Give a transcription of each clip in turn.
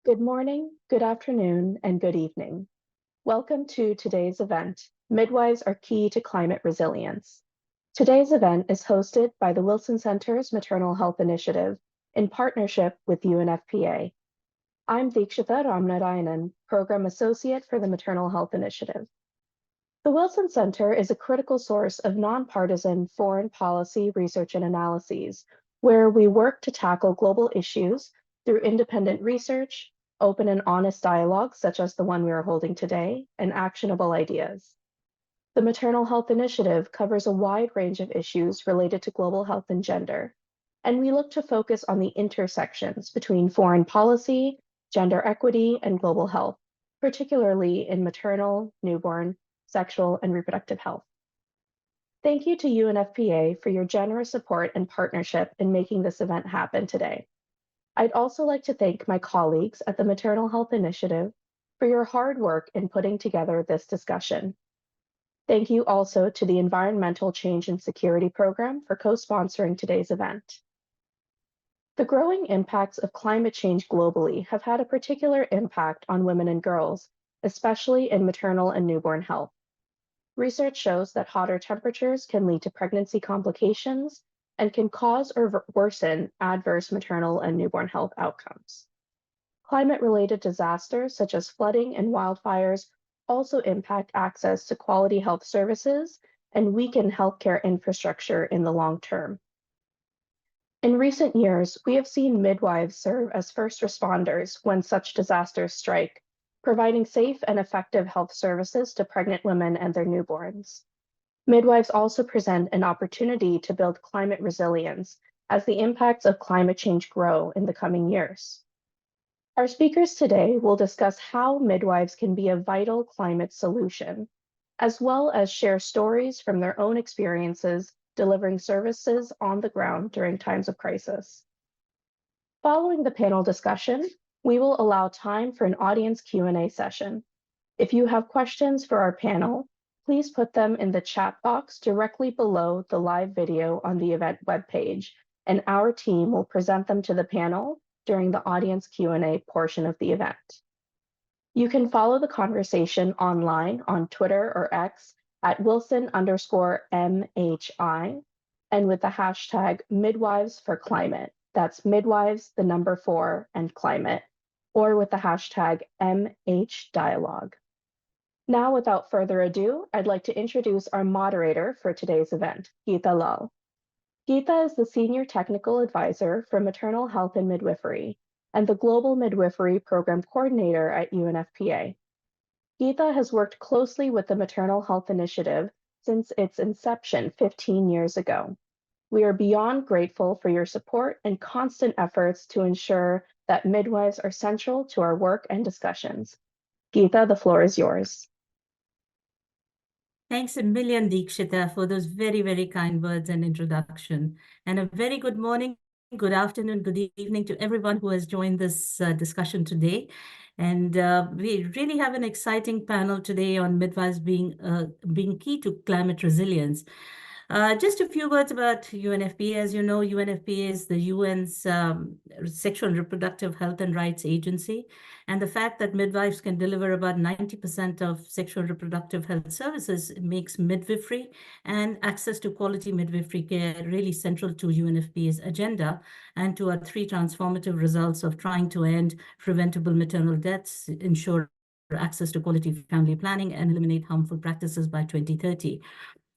Good morning, good afternoon, and good evening. Welcome to today's event, Midwives are Key to Climate Resilience. Today's event is hosted by the Wilson Center's Maternal Health Initiative in partnership with UNFPA. I'm Deekshita Ramnarayanan, Program Associate for the Maternal Health Initiative. The Wilson Center is a critical source of nonpartisan foreign policy research and analyses, where we work to tackle global issues through independent research, open and honest dialogue, such as the one we are holding today, and actionable ideas. The Maternal Health Initiative covers a wide range of issues related to global health and gender, and we look to focus on the intersections between foreign policy, gender equity, and global health, particularly in maternal, newborn, sexual, and reproductive health. Thank you to UNFPA for your generous support and partnership in making this event happen today. I'd also like to thank my colleagues at the Maternal Health Initiative for your hard work in putting together this discussion. Thank you also to the Environmental Change and Security Program for co-sponsoring today's event. The growing impacts of climate change globally have had a particular impact on women and girls, especially in maternal and newborn health. Research shows that hotter temperatures can lead to pregnancy complications and can cause or worsen adverse maternal and newborn health outcomes. Climate-related disasters such as flooding and wildfires also impact access to quality health services and weaken healthcare infrastructure in the long term. In recent years, we have seen midwives serve as first responders when such disasters strike, providing safe and effective health services to pregnant women and their newborns. Midwives also present an opportunity to build climate resilience as the impacts of climate change grow in the coming years. Our speakers today will discuss how midwives can be a vital climate solution, as well as share stories from their own experiences delivering services on the ground during times of crisis. Following the panel discussion, we will allow time for an audience Q&A session. If you have questions for our panel, please put them in the chat box directly below the live video on the event webpage, and our team will present them to the panel during the audience Q&A portion of the event. You can follow the conversation online on Twitter or X at Wilson_MHI and with the hashtag Midwives for Climate. That's Midwives, the number 4, and climate, or with the hashtag MHDialogue. Now, without further ado, I'd like to introduce our moderator for today's event, Geeta Lal. Geeta is the Senior Technical Advisor for Maternal Health and Midwifery and the Global Midwifery Program Coordinator at UNFPA. Geeta has worked closely with the Maternal Health Initiative since its inception 15 years ago. We are beyond grateful for your support and constant efforts to ensure that midwives are central to our work and discussions. Geeta, the floor is yours. Thanks a million, Deekshita, for those very, very kind words and introduction. And a very good morning, good afternoon, good evening to everyone who has joined this discussion today. And we really have an exciting panel today on midwives being key to climate resilience. Just a few words about UNFPA. As you know, UNFPA is the UN's Sexual and Reproductive Health and Rights Agency. And the fact that midwives can deliver about 90% of sexual and reproductive health services makes midwifery and access to quality midwifery care really central to UNFPA's agenda and to our 3 transformative results of trying to end preventable maternal deaths, ensure access to quality family planning, and eliminate harmful practices by 2030.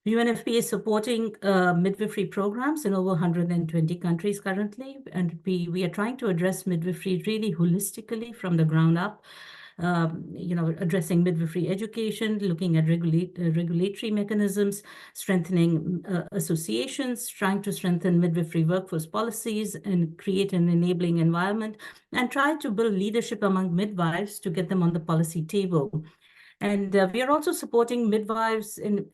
UNFPA is supporting midwifery programs in over 120 countries currently, and we are trying to address midwifery really holistically from the ground up. Addressing midwifery education, looking at regulatory mechanisms, strengthening associations, trying to strengthen midwifery workforce policies and create an enabling environment, and try to build leadership among midwives to get them on the policy table. And we are also supporting midwives in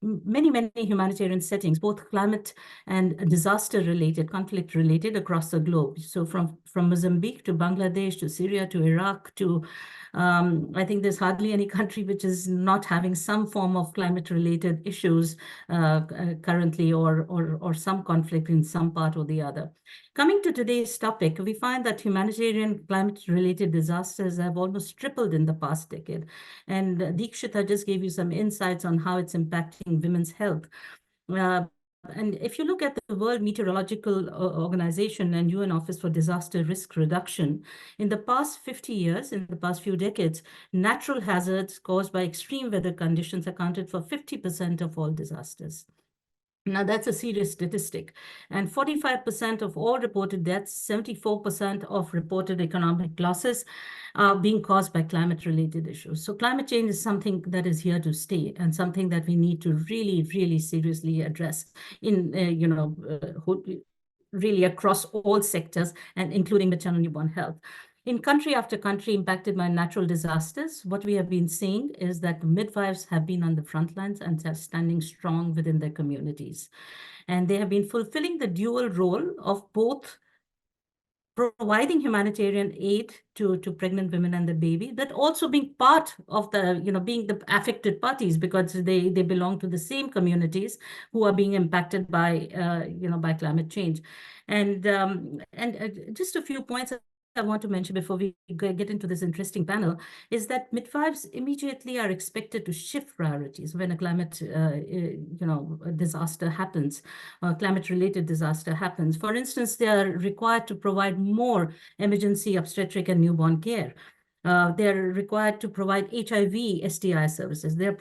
many humanitarian settings, both climate and disaster-related, conflict-related across the globe. So from Mozambique to Bangladesh to Syria to Iraq to I think there's hardly any country which is not having some form of climate-related issues currently, or some conflict in some part or the other. Coming to today's topic, we find that humanitarian climate-related disasters have almost tripled in the past decade. And Deekshita just gave you some insights on how it's impacting women's health. And if you look at the World Meteorological Organization and UN Office for Disaster Risk Reduction, in the past 50 years, in the past few decades, natural hazards caused by extreme weather conditions accounted for 50% of all disasters. Now, that's a serious statistic. And 45% of all reported deaths, 74% of reported economic losses are being caused by climate-related issues. So climate change is something that is here to stay, and something that we need to really, really seriously address in, really across all sectors, and including maternal newborn health. In country after country impacted by natural disasters, what we have been seeing is that midwives have been on the front lines and are standing strong within their communities. And they have been fulfilling the dual role of both providing humanitarian aid to pregnant women and the baby, but also being part of the, being the affected parties, because they belong to the same communities who are being impacted by, by climate change. And just a few points I want to mention before we get into this interesting panel is that midwives immediately are expected to shift priorities when a climate, disaster happens, climate-related disaster happens. For instance, they are required to provide more emergency obstetric and newborn care. They're required to provide HIV, STI services. They're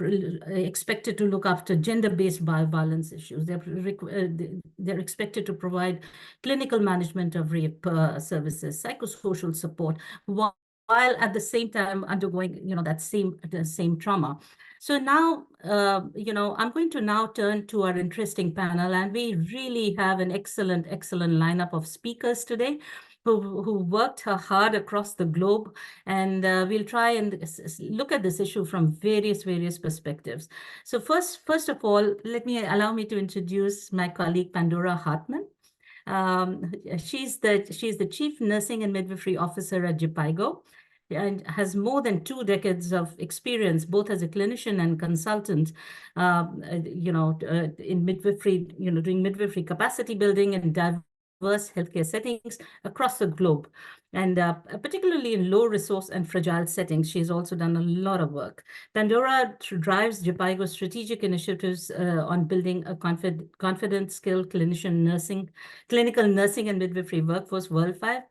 expected to look after gender-based violence issues. They're expected to provide clinical management of rape services, psychosocial support, while at the same time undergoing, the same trauma. So now, I'm going to now turn to our interesting panel, and we really have an excellent lineup of speakers today who worked hard across the globe, and we'll try and look at this issue from various perspectives. So first of all, allow me to introduce my colleague Pandora Hartman. She's the Chief Nursing and Midwifery Officer at Jipaigo, and has more than 2 decades of experience, both as a clinician and consultant, in midwifery, doing midwifery capacity building and diverse healthcare settings across the globe. And particularly in low resource and fragile settings, she's also done a lot of work. Pandora drives Jipaigo's strategic initiatives on building a confident, skilled clinical nursing and midwifery workforce worldwide.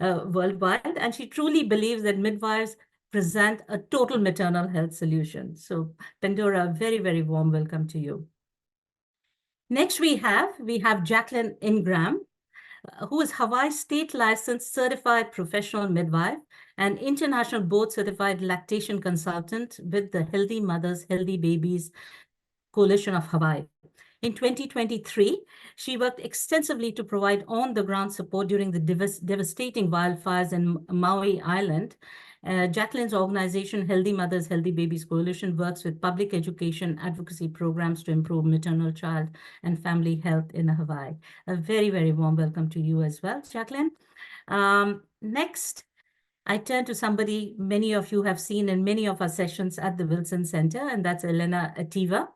And she truly believes that midwives present a total maternal health solution. So Pandora, very warm welcome to you. Next, we have Jacqueline Ingram, who is Hawaii state licensed certified professional midwife and international board certified lactation consultant with the Healthy Mothers, Healthy Babies Coalition of Hawaii. In 2023, she worked extensively to provide on-the-ground support during the devastating wildfires in Maui Island. Jacqueline's organization, Healthy Mothers, Healthy Babies Coalition, works with public education advocacy programs to improve maternal, child, and family health in Hawaii. A very warm welcome to you as well, Jacqueline. Next, I turn to somebody many of you have seen in many of our sessions at the Wilson Center, and that's Elena Ativa.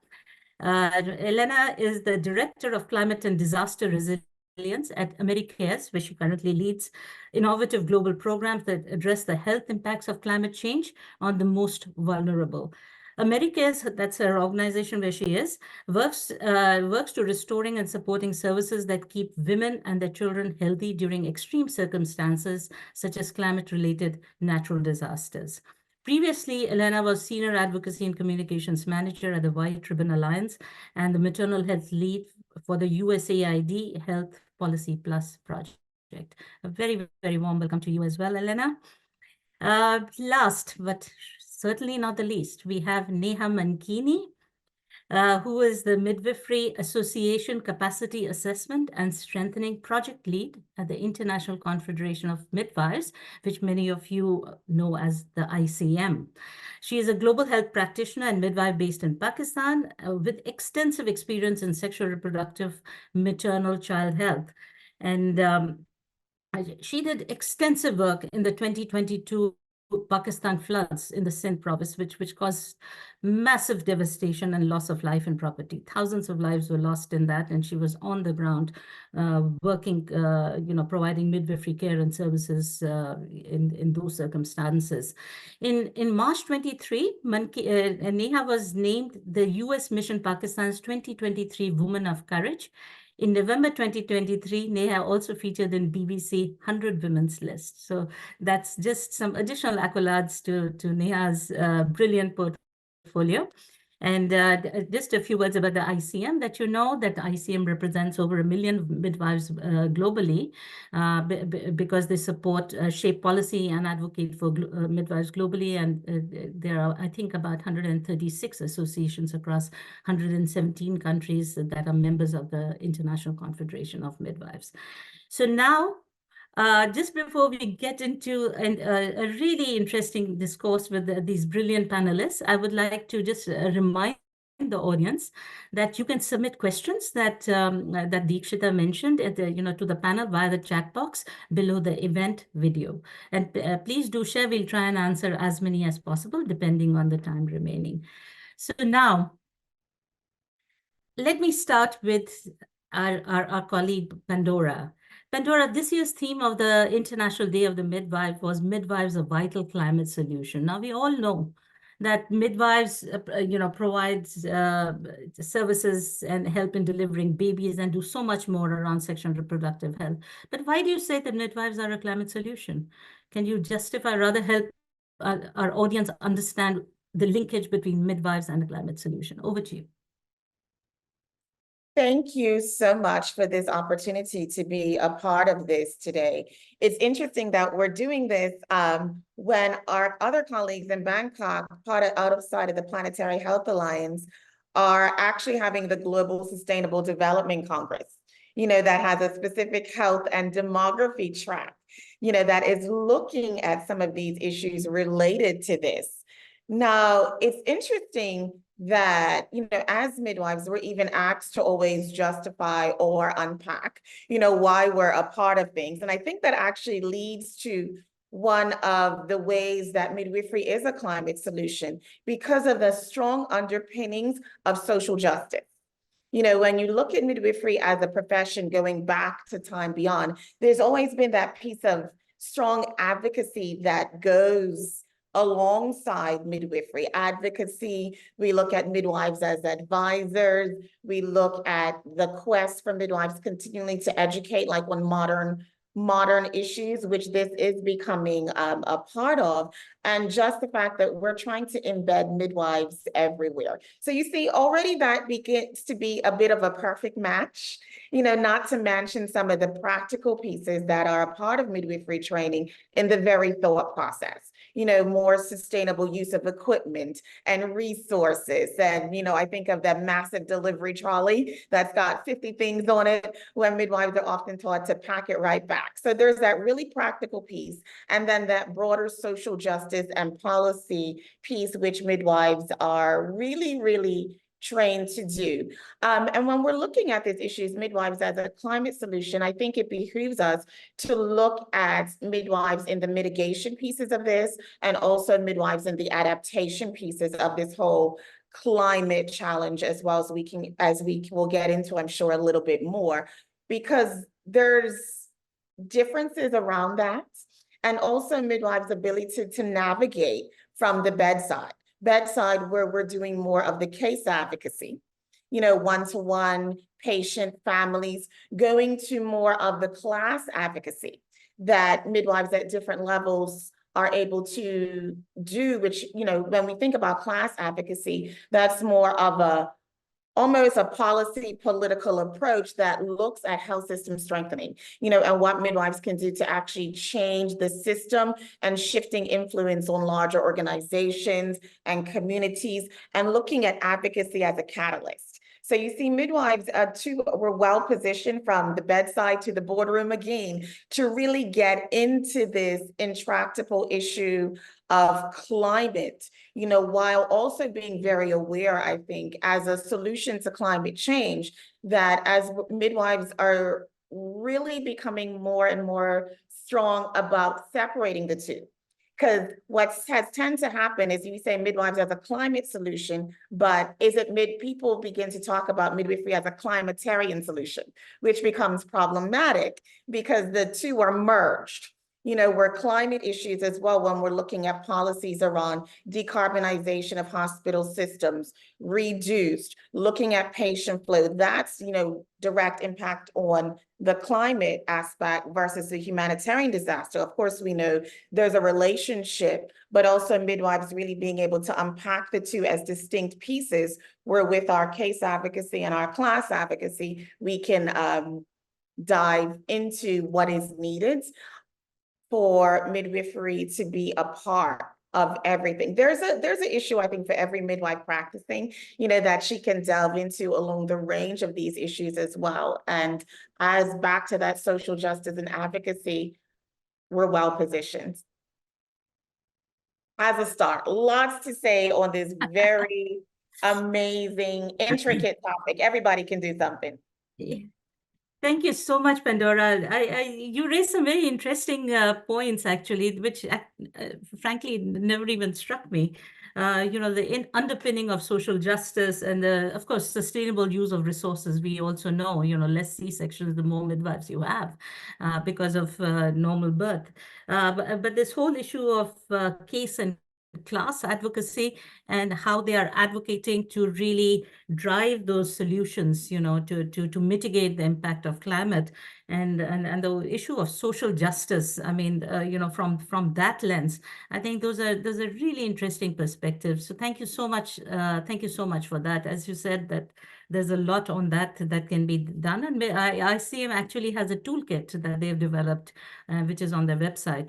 Elena is the Director of Climate and Disaster Resilience at AmeriCares, where she currently leads innovative global programs that address the health impacts of climate change on the most vulnerable. AmeriCares, that's her organization where she is, works to restoring and supporting services that keep women and their children healthy during extreme circumstances, such as climate-related natural disasters. Previously, Elena was Senior Advocacy and Communications Manager at the White Ribbon Alliance and the Maternal Health Lead for the USAID Health Policy Plus project. A very warm welcome to you as well, Elena. Last, but certainly not the least, we have Neha Mankini. who is the Midwifery Association Capacity Assessment and Strengthening Project Lead at the International Confederation of Midwives, which many of you know as the ICM. She is a global health practitioner and midwife based in Pakistan with extensive experience in sexual, reproductive, maternal child health. And she did extensive work in the 2022 Pakistan floods in the Sindh province, which caused massive devastation and loss of life and property. Thousands of lives were lost in that, and she was on the ground working, providing midwifery care and services in those circumstances. In March 23, Neha was named the U.S. Mission Pakistan's 2023 Woman of Courage. In November 2023, Neha also featured in BBC 100 Women's List. So that's just some additional accolades to Neha's brilliant portfolio. And just a few words about the ICM, that you know that the ICM represents over 1 million midwives globally because they support, shape policy and advocate for midwives globally. And there are, I think, about 136 associations across 117 countries that are members of the International Confederation of Midwives. So now, just before we get into a really interesting discourse with these brilliant panelists, I would like to just remind the audience that you can submit questions that that Deekshita mentioned at to the panel via the chat box below the event video. And please do share. We'll try and answer as many as possible, depending on the time remaining. So now, let me start with our colleague Pandora. Pandora, this year's theme of the International Day of the Midwife was Midwives, a Vital Climate Solution. Now, we all know that midwives, provides services and help in delivering babies and do so much more around sexual and reproductive health. But why do you say that midwives are a climate solution? Can you justify, rather help our audience understand the linkage between midwives and the climate solution? Over to you. Thank you so much for this opportunity to be a part of this today. It's interesting that we're doing this when our other colleagues in Bangkok, part of outside of the Planetary Health Alliance, are actually having the Global Sustainable Development Congress, that has a specific health and demography track, that is looking at some of these issues related to this. Now, it's interesting that, as midwives, we're even asked to always justify or unpack, why we're a part of things. And I think that actually leads to one of the ways that midwifery is a climate solution, because of the strong underpinnings of social justice. When you look at midwifery as a profession going back to time beyond, there's always been that piece of strong advocacy that goes alongside midwifery advocacy. We look at midwives as advisors. We look at the quest for midwives continuing to educate, like on modern issues, which this is becoming a part of, and just the fact that we're trying to embed midwives everywhere. So you see, already that begins to be a bit of a perfect match, not to mention some of the practical pieces that are a part of midwifery training in the very thought process. More sustainable use of equipment and resources. And, I think of that massive delivery trolley that's got 50 things on it, where midwives are often taught to pack it right back. So there's that really practical piece. And then that broader social justice and policy piece, which midwives are really, really trained to do. And when we're looking at these issues, midwives as a climate solution, I think it behooves us to look at midwives in the mitigation pieces of this, and also midwives in the adaptation pieces of this whole climate challenge, as well as we will get into, I'm sure, a little bit more, because there's differences around that, and also midwives' ability to navigate from the bedside where we're doing more of the case advocacy, one-to-one patient families, going to more of the class advocacy that midwives at different levels are able to do, which, when we think about class advocacy, that's more of a almost a policy political approach that looks at health system strengthening, and what midwives can do to actually change the system and shifting influence on larger organizations and communities, and looking at advocacy as a catalyst. So you see, midwives too were well positioned from the bedside to the boardroom again to really get into this intractable issue of climate, while also being very aware, I think, as a solution to climate change, that as midwives are really becoming more and more strong about separating the two. Because what has tend to happen is you say midwives as a climate solution, but people begin to talk about midwifery as a climatarian solution, which becomes problematic because the two are merged. We're climate issues as well when we're looking at policies around decarbonization of hospital systems, reduced, looking at patient flow. That's, direct impact on the climate aspect versus the humanitarian disaster. Of course, we know there's a relationship, but also midwives really being able to unpack the two as distinct pieces, where with our case advocacy and our class advocacy, we can dive into what is needed for midwifery to be a part of everything. There's an issue, I think, for every midwife practicing, that she can delve into along the range of these issues as well. And as back to that social justice and advocacy, we're well positioned. As a start, lots to say on this very amazing, intricate topic. Everybody can do something. Yeah. Thank you so much, Pandora. You raised some very interesting points, actually, which frankly never even struck me. The underpinning of social justice and, of course, sustainable use of resources. We also know, less C-sections, the more midwives you have because of normal birth. But this whole issue of case and class advocacy and how they are advocating to really drive those solutions, to mitigate the impact of climate and the issue of social justice. I mean, from that lens, I think those are really interesting perspectives. So thank you so much. Thank you so much for that. As you said, that there's a lot on that can be done, and ICM actually has a toolkit that they've developed, which is on their website.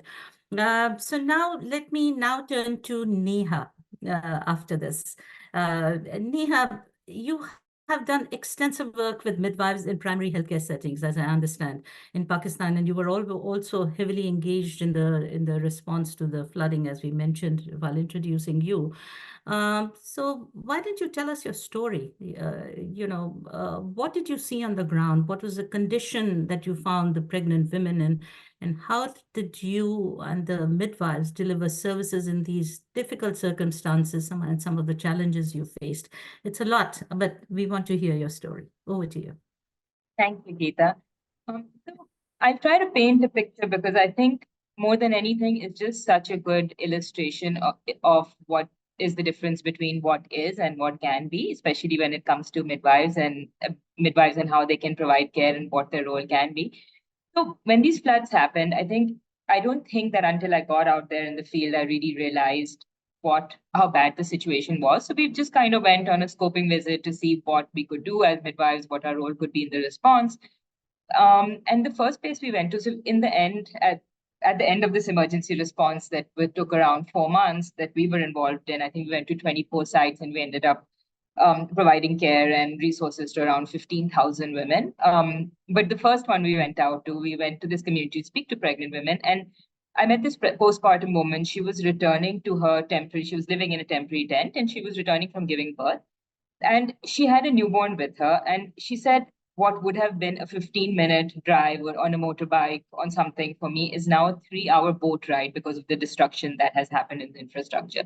So now let me now turn to Neha after this. Neha, you have done extensive work with midwives in primary healthcare settings, as I understand, in Pakistan, and you were also heavily engaged in the response to the flooding, as we mentioned while introducing you. So why don't you tell us your story? What did you see on the ground? What was the condition that you found the pregnant women in? And how did you and the midwives deliver services in these difficult circumstances and some of the challenges you faced? It's a lot, but we want to hear your story. Over to you. Thank you, Geeta. So I try to paint a picture because I think more than anything, it's just such a good illustration of what is the difference between what is and what can be, especially when it comes to midwives and how they can provide care and what their role can be. So when these floods happened, I don't think that until I got out there in the field, I really realized how bad the situation was. So we just kind of went on a scoping visit to see what we could do as midwives, what our role could be in the response. And the first place we went to, so in the end, at the end of this emergency response that took around 4 months that we were involved in, I think we went to 24 sites and we ended up providing care and resources to around 15,000 women. But the first one we went to this community to speak to pregnant women. And I met this postpartum woman. She was returning to she was living in a temporary tent and she was returning from giving birth. And she had a newborn with her. And she said, what would have been a 15-minute drive or on a motorbike on something for me is now a 3-hour boat ride because of the destruction that has happened in the infrastructure.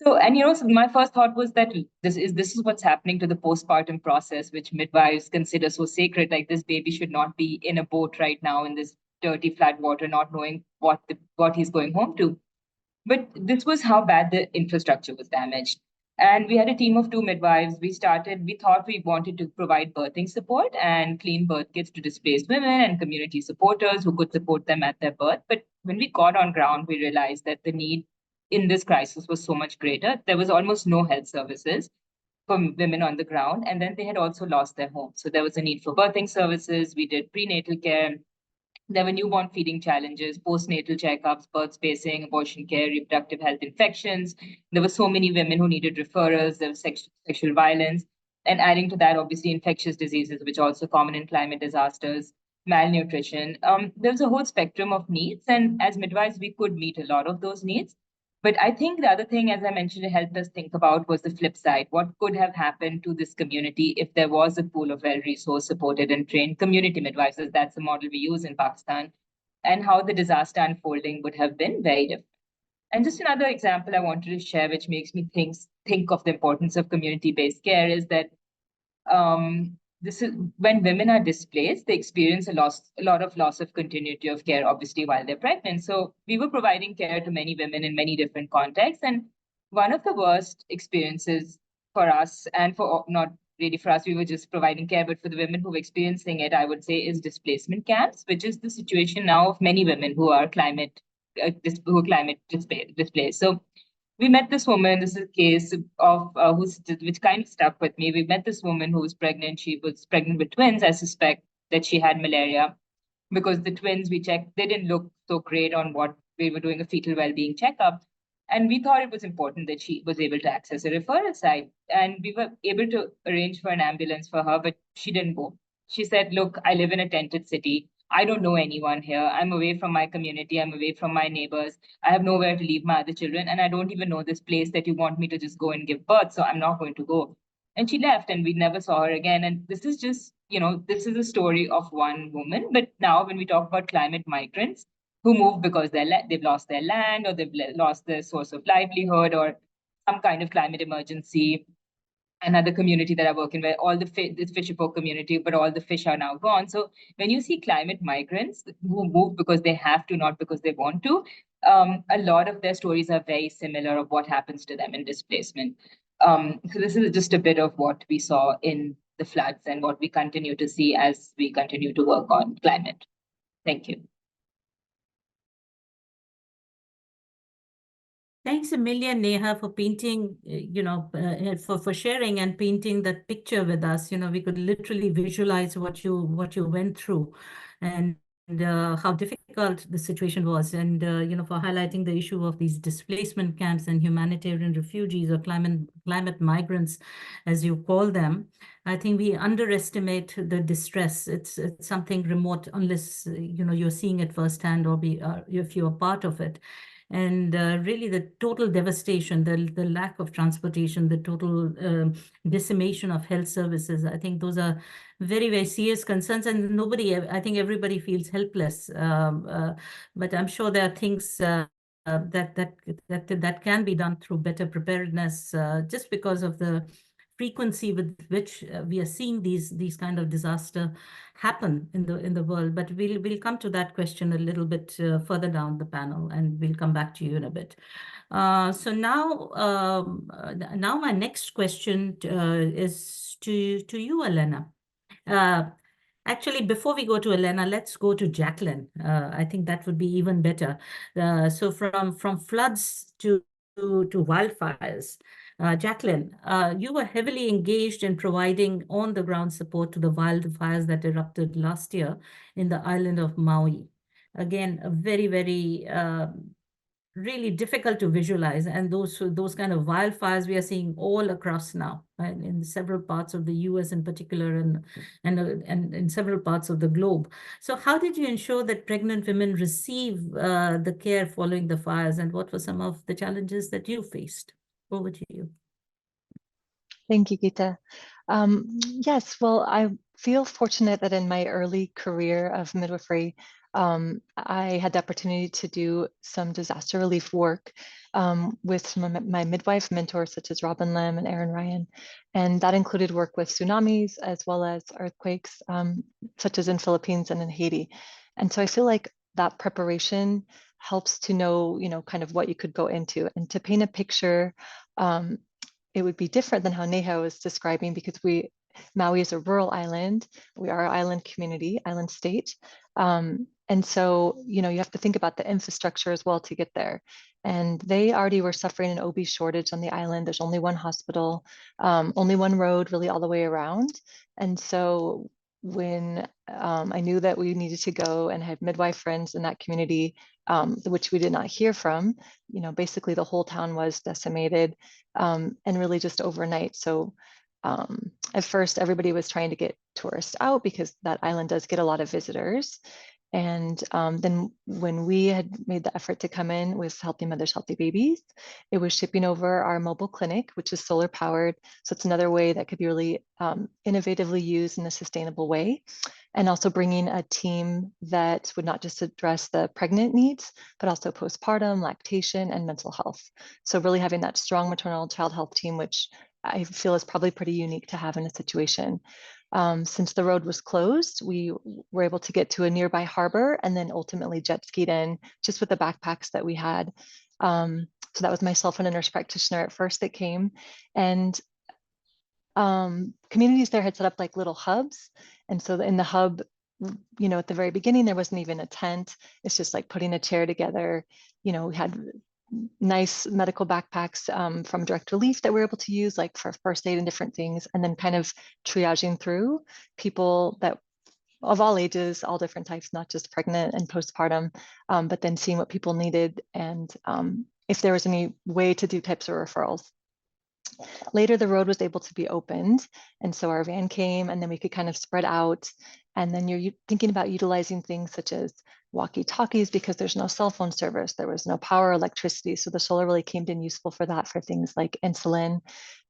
So, so my first thought was that this is what's happening to the postpartum process, which midwives consider so sacred. Like, this baby should not be in a boat right now in this dirty flat water, not knowing what he's going home to. But this was how bad the infrastructure was damaged. And we had a team of 2 midwives. We thought we wanted to provide birthing support and clean birth kits to displaced women and community supporters who could support them at their birth. But when we got on ground, we realized that the need in this crisis was so much greater. There was almost no health services. for women on the ground. And then they had also lost their homes. So there was a need for birthing services. We did prenatal care. There were newborn feeding challenges, postnatal checkups, birth spacing, abortion care, reproductive health infections. There were so many women who needed referrals. There was sexual violence. And adding to that, obviously, infectious diseases, which are also common in climate disasters, malnutrition. There was a whole spectrum of needs. And as midwives, we could meet a lot of those needs. But I think the other thing, as I mentioned, it helped us think about was the flip side. What could have happened to this community if there was a pool of well-resourced, supported, and trained community midwives, as that's the model we use in Pakistan, and how the disaster unfolding would have been very different. And just another example I wanted to share, which makes me think of the importance of community-based care, is that this is when women are displaced, they experience a lot of loss of continuity of care, obviously, while they're pregnant. So we were providing care to many women in many different contexts. And one of the worst experiences for us, and for not really for us, we were just providing care, but for the women who were experiencing it, I would say, is displacement camps, which is the situation now of many women who are climate displaced. So we met this woman. This is a case of which kind of stuck with me. We met this woman who was pregnant. She was pregnant with twins. I suspect that she had malaria because the twins we checked, they didn't look so great on what we were doing a fetal well-being checkup. And we thought it was important that she was able to access a referral site. And we were able to arrange for an ambulance for her, but she didn't go. She said, look, I live in a tented city. I don't know anyone here. I'm away from my community. I'm away from my neighbors. I have nowhere to leave my other children. And I don't even know this place that you want me to just go and give birth. So I'm not going to go. And she left and we never saw her again. And this is just, this is a story of one woman. But now when we talk about climate migrants who move because they've lost their land or they've lost their source of livelihood or some kind of climate emergency, another community that I work in where all the fisher folk community, but all the fish are now gone. So when you see climate migrants who move because they have to, not because they want to, a lot of their stories are very similar of what happens to them in displacement. So this is just a bit of what we saw in the floods and what we continue to see as we continue to work on climate. Thank you. Thanks a million, Neha, for painting, for sharing and painting that picture with us. We could literally visualize what you went through and how difficult the situation was. And, for highlighting the issue of these displacement camps and humanitarian refugees or climate migrants, as you call them. I think we underestimate the distress. It's something remote unless, you're seeing it firsthand or if you're part of it. And really the total devastation, the lack of transportation, the total decimation of health services, I think those are very, very serious concerns. And I think everybody feels helpless. But I'm sure there are things that can be done through better preparedness, just because of the frequency with which we are seeing these kind of disaster happen in the world. But we'll come to that question a little bit further down the panel, and we'll come back to you in a bit. So now my next question is to you, Elena. Actually, before we go to Elena, let's go to Jacqueline. I think that would be even better. So from floods to wildfires. Jacqueline, you were heavily engaged in providing on-the-ground support to the wildfires that erupted last year in the island of Maui. Again, a very, very really difficult to visualize, and those kind of wildfires we are seeing all across now, right, in several parts of the US in particular, and in several parts of the globe. So how did you ensure that pregnant women receive the care following the fires, and what were some of the challenges that you faced? Over to you. Thank you, Geeta. Yes, well, I feel fortunate that in my early career of midwifery, I had the opportunity to do some disaster relief work with some of my midwife mentors, such as Robin Lim and Erin Ryan. And that included work with tsunamis as well as earthquakes, such as in Philippines and in Haiti. And so I feel like that preparation helps to know, kind of what you could go into. And to paint a picture, it would be different than how Neha was describing, because Maui is a rural island. We are an island community, island state. And And so, you know, you have to think about the infrastructure as well to get there. And they already were suffering an OB shortage on the island. There's only one hospital, only one road really all the way around. And so when I knew that we needed to go and have midwife friends in that community, which we did not hear from, you know, basically the whole town was decimated, and really just overnight. So at first, everybody was trying to get tourists out because that island does get a lot of visitors. And then when we had made the effort to come in with Healthy Mothers, Healthy Babies, it was shipping over our mobile clinic, which is solar powered. So it's another way that could be really innovatively used in a sustainable way. And also bringing a team that would not just address the pregnant needs, but also postpartum, lactation, and mental health. So really having that strong maternal child health team, which I feel is probably pretty unique to have in a situation. Since the road was closed, we were able to get to a nearby harbor and then ultimately jet skied in just with the backpacks that we had. So that was myself and a nurse practitioner at first that came. And communities there had set up like little hubs. And so in the hub, you know, at the very beginning, there wasn't even a tent. It's just like putting a chair together. You know, we had nice medical backpacks from Direct Relief that we're able to use like for first aid and different things, and then kind of triaging through people that of all ages, all different types, not just pregnant and postpartum, but then seeing what people needed and if there was any way to do types of referrals. Later, the road was able to be opened. And so our van came and then we could kind of spread out. And then you're thinking about utilizing things such as walkie-talkies because there's no cell phone service. There was no power or electricity. So the solar really came in useful for that, for things like insulin.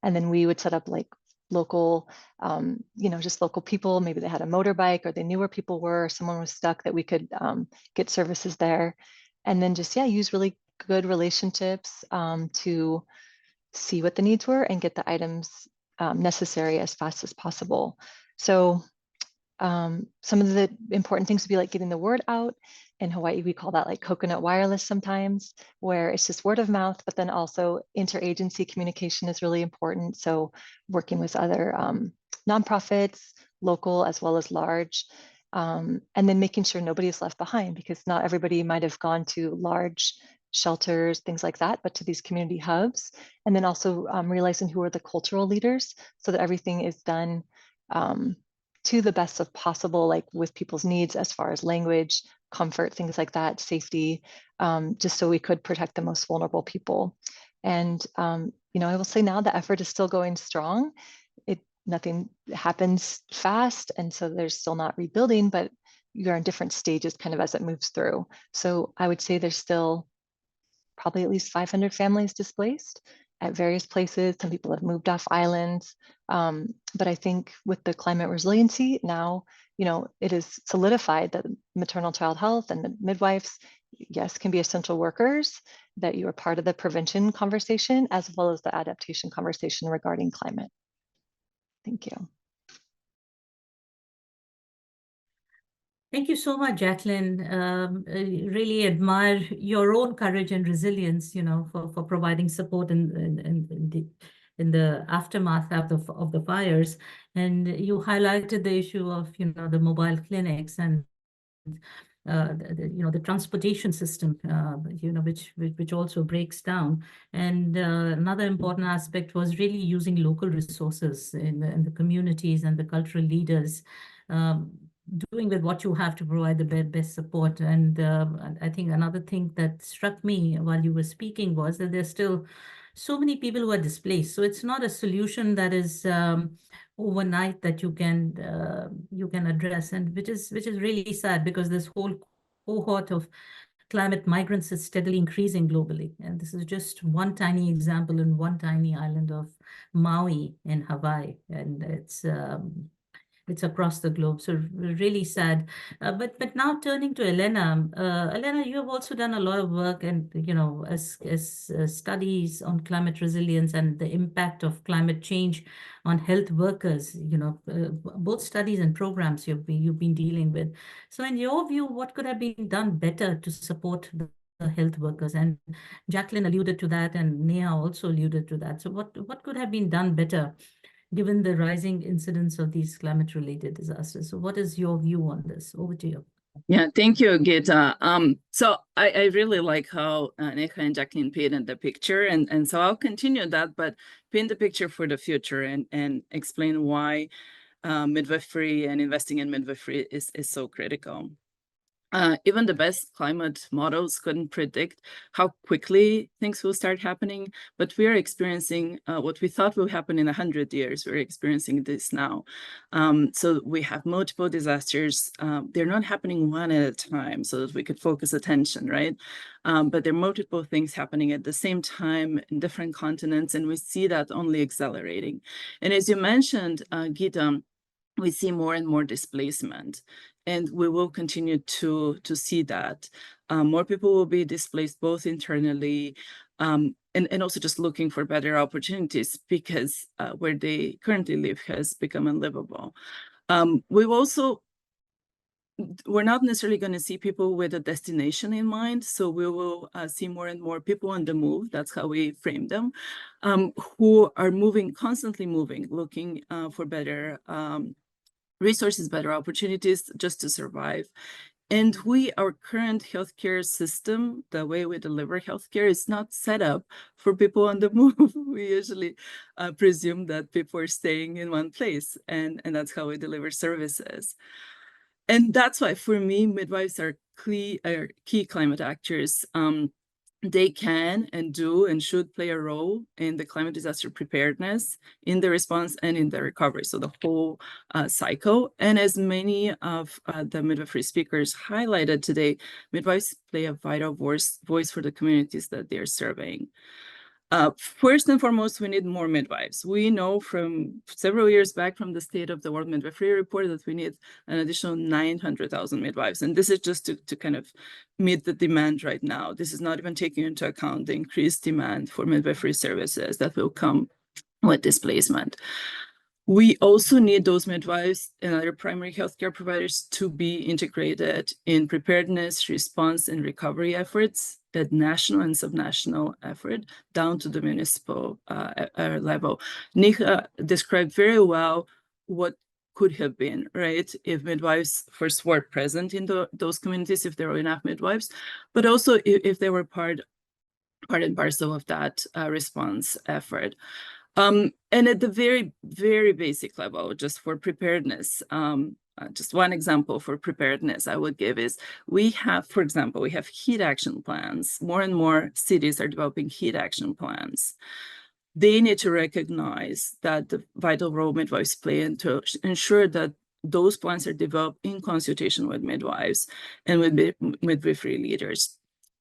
And then we would set up like local, you know, just local people. Maybe they had a motorbike or they knew where people were, or someone was stuck that we could get services there. And then just, yeah, use really good relationships to see what the needs were and get the items necessary as fast as possible. So some of the important things would be like getting the word out. In Hawaii, we call that like coconut wireless sometimes, where it's just word of mouth, but then also interagency communication is really important. So working with other nonprofits, local as well as large, and then making sure nobody is left behind because not everybody might have gone to large shelters, things like that, but to these community hubs. And then also realizing who are the cultural leaders so that everything is done to the best of possible, like with people's needs as far as language, comfort, things like that, safety, just so we could protect the most vulnerable people. And, you know, I will say now the effort is still going strong. Nothing happens fast. And so there's still not rebuilding, but you're in different stages kind of as it moves through. So I would say there's still probably at least 500 families displaced at various places. Some people have moved off islands. But I think with the climate resiliency now, you know, it is solidified that maternal child health and the midwives, yes, can be essential workers, that you are part of the prevention conversation as well as the adaptation conversation regarding climate. Thank you. Thank you so much, Jacqueline. I really admire your own courage and resilience, you know, for providing support in the aftermath of the fires. And you highlighted the issue of, you know, the mobile clinics and you know, the transportation system, you know, which also breaks down. And another important aspect was really using local resources in the communities and the cultural leaders, doing with what you have to provide the best support. And I think another thing that struck me while you were speaking was that there's still so many people who are displaced. So it's not a solution that is overnight that you can address, and which is really sad because this whole cohort of climate migrants is steadily increasing globally. And this is just one tiny example in one tiny island of Maui in Hawaii, and it's across the globe, so really sad. But now turning to Elena, Elena, you have also done a lot of work and, you know, as studies on climate resilience and the impact of climate change on health workers, you know, both studies and programs you've been dealing with. So in your view, what could have been done better to support the health workers? And Jacqueline alluded to that, and Nia also alluded to that. So what could have been done better given the rising incidence of these climate-related disasters? So what is your view on this? Over to you. Yeah, thank you, Gita. So I really like how Neha and Jacqueline painted the picture, and so I'll continue that, but paint the picture for the future and explain why midwifery and investing in midwifery is so critical. Even the best climate models couldn't predict how quickly things will start happening, but we are experiencing what we thought will happen in 100 years. We're experiencing this now. So we have multiple disasters. They're not happening one at a time so that we could focus attention, right? But there are multiple things happening at the same time in different continents, and we see that only accelerating. And as you mentioned, Gita, we see more and more displacement, and we will continue to see that. More people will be displaced both internally and also just looking for better opportunities because where they currently live has become unlivable. We're not necessarily going to see people with a destination in mind, so we will see more and more people on the move. That's how we frame them, who are constantly moving, looking for better resources, better opportunities just to survive. And our current healthcare system, the way we deliver healthcare, is not set up for people on the move. We usually presume that people are staying in one place, and that's how we deliver services. And that's why, for me, midwives are key climate actors. They can and do and should play a role in the climate disaster preparedness, in the response, and in the recovery, so the whole cycle. And as many of the midwifery speakers highlighted today, midwives play a vital voice for the communities that they're serving. First and foremost, we need more midwives. We know from several years back from the State of the World Midwifery Report that we need an additional 900,000 midwives. And this is just to kind of meet the demand right now. This is not even taking into account the increased demand for midwifery services that will come with displacement. We also need those midwives and other primary healthcare providers to be integrated in preparedness, response, and recovery efforts at national and subnational effort down to the municipal level. Neha described very well what could have been, right? If midwives first were present in those communities, if there were enough midwives, but also if they were part and parcel of that response effort. And at the very, very basic level, just for preparedness, just one example for preparedness I would give is for example, we have heat action plans. More and more cities are developing heat action plans. They need to recognize that the vital role midwives play and to ensure that those plans are developed in consultation with midwives and with midwifery leaders,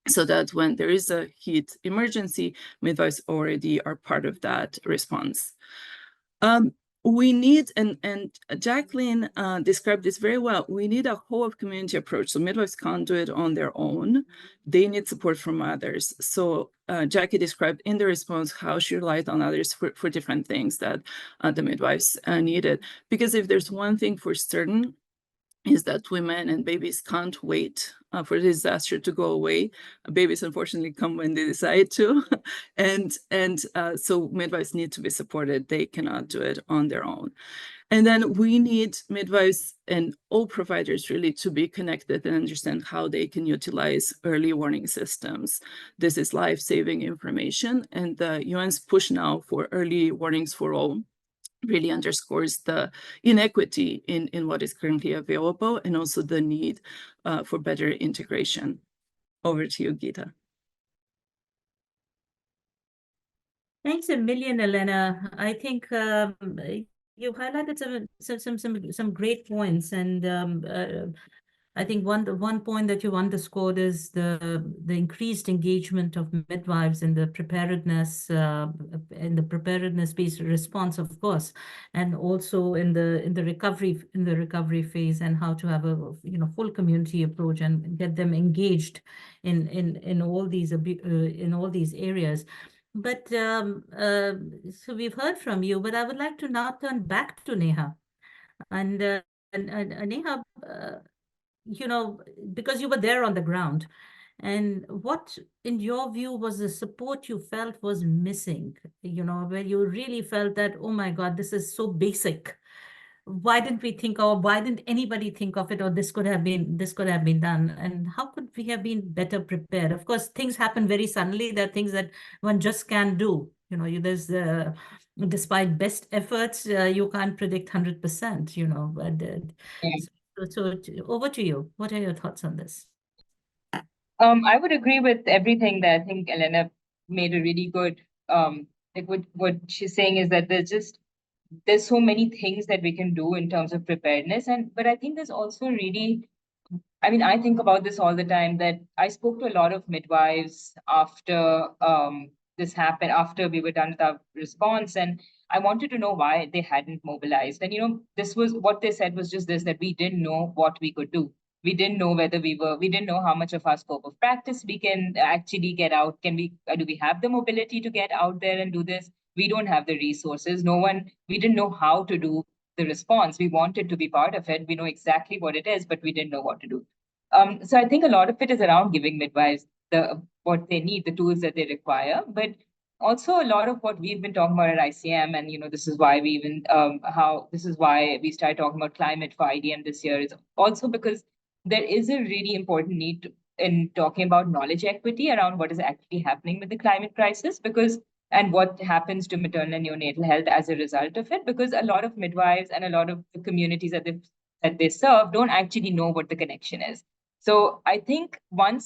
so that when there is a heat emergency, midwives already are part of that response. We need, and Jacqueline described this very well, we need a whole of community approach. So midwives can't do it on their own. They need support from others. So Jackie described in the response how she relied on others for different things that the midwives needed. Because if there's one thing for certain, is that women and babies can't wait for the disaster to go away. Babies, unfortunately, come when they decide to. and so midwives need to be supported. They cannot do it on their own. And then we need midwives and all providers really to be connected and understand how they can utilize early warning systems. This is life-saving information. And the UN's push now for early warnings for all really underscores the inequity in what is currently available and also the need for better integration. Over to you, Gita. Thanks a million, Elena. I think you highlighted some great points, and I think one point that you underscored is the increased engagement of midwives in the preparedness-based response, of course, and also in the recovery phase, and how to have a full community approach and get them engaged in all these areas. But so we've heard from you, but I would like to now turn back to Neha, and Neha. Because you were there on the ground, and what, in your view, was the support you felt was missing, where you really felt that, oh my God, this is so basic. why didn't we think, or why didn't anybody think of it, or this could have been done, and how could we have been better prepared? Of course, things happen very suddenly. There are things that one just can't do. There's despite best efforts, you can't predict 100%. But so over to you. What are your thoughts on this? I would agree with everything that I think Elena made a really good, like what she's saying is that there's so many things that we can do in terms of preparedness. But I think there's also really, I mean, I think about this all the time, that I spoke to a lot of midwives after this happened, after we were done with our response, and I wanted to know why they hadn't mobilized. And this was what they said was just this, that we didn't know what we could do. We didn't know we didn't know how much of our scope of practice we can actually get out. Do we have the mobility to get out there and do this? We don't have the resources. We didn't know how to do the response. We wanted to be part of it. We know exactly what it is, but we didn't know what to do. So I think a lot of it is around giving midwives what they need, the tools that they require, but also a lot of what we've been talking about at ICM, and this is why this is why we started talking about climate for IDM this year, is also because there is a really important need in talking about knowledge equity around what is actually happening with the climate crisis, and what happens to maternal and neonatal health as a result of it, because a lot of midwives and a lot of the communities that they serve don't actually know what the connection is. So I think when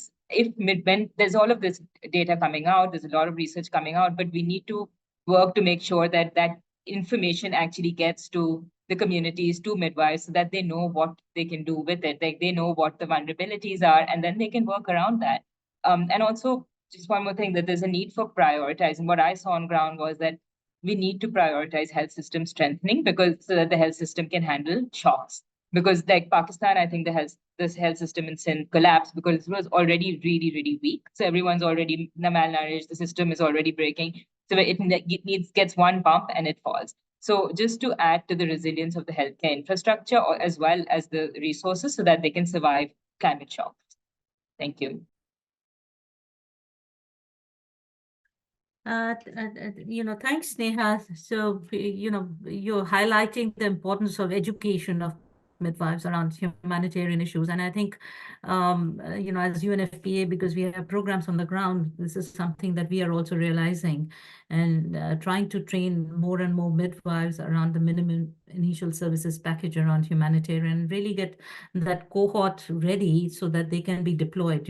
there's all of this data coming out, there's a lot of research coming out, but we need to work to make sure that that information actually gets to the communities, to midwives, so that they know what they can do with it. Like, they know what the vulnerabilities are, and then they can work around that. And also, just one more thing, that there's a need for prioritizing. What I saw on ground was that we need to prioritize health system strengthening, so that the health system can handle shocks. Because like Pakistan, I think this health system in Sindh collapsed because it was already really, really weak. So everyone's already malnourished. The system is already breaking. So it gets one bump and it falls. So just to add to the resilience of the healthcare infrastructure, as well as the resources, so that they can survive climate shocks. Thank you. Thanks, Neha. So, you're highlighting the importance of education of midwives around humanitarian issues. And I think, as UNFPA, because we have programs on the ground, this is something that we are also realizing, and trying to train more and more midwives around the minimum initial services package around humanitarian, really get that cohort ready so that they can be deployed,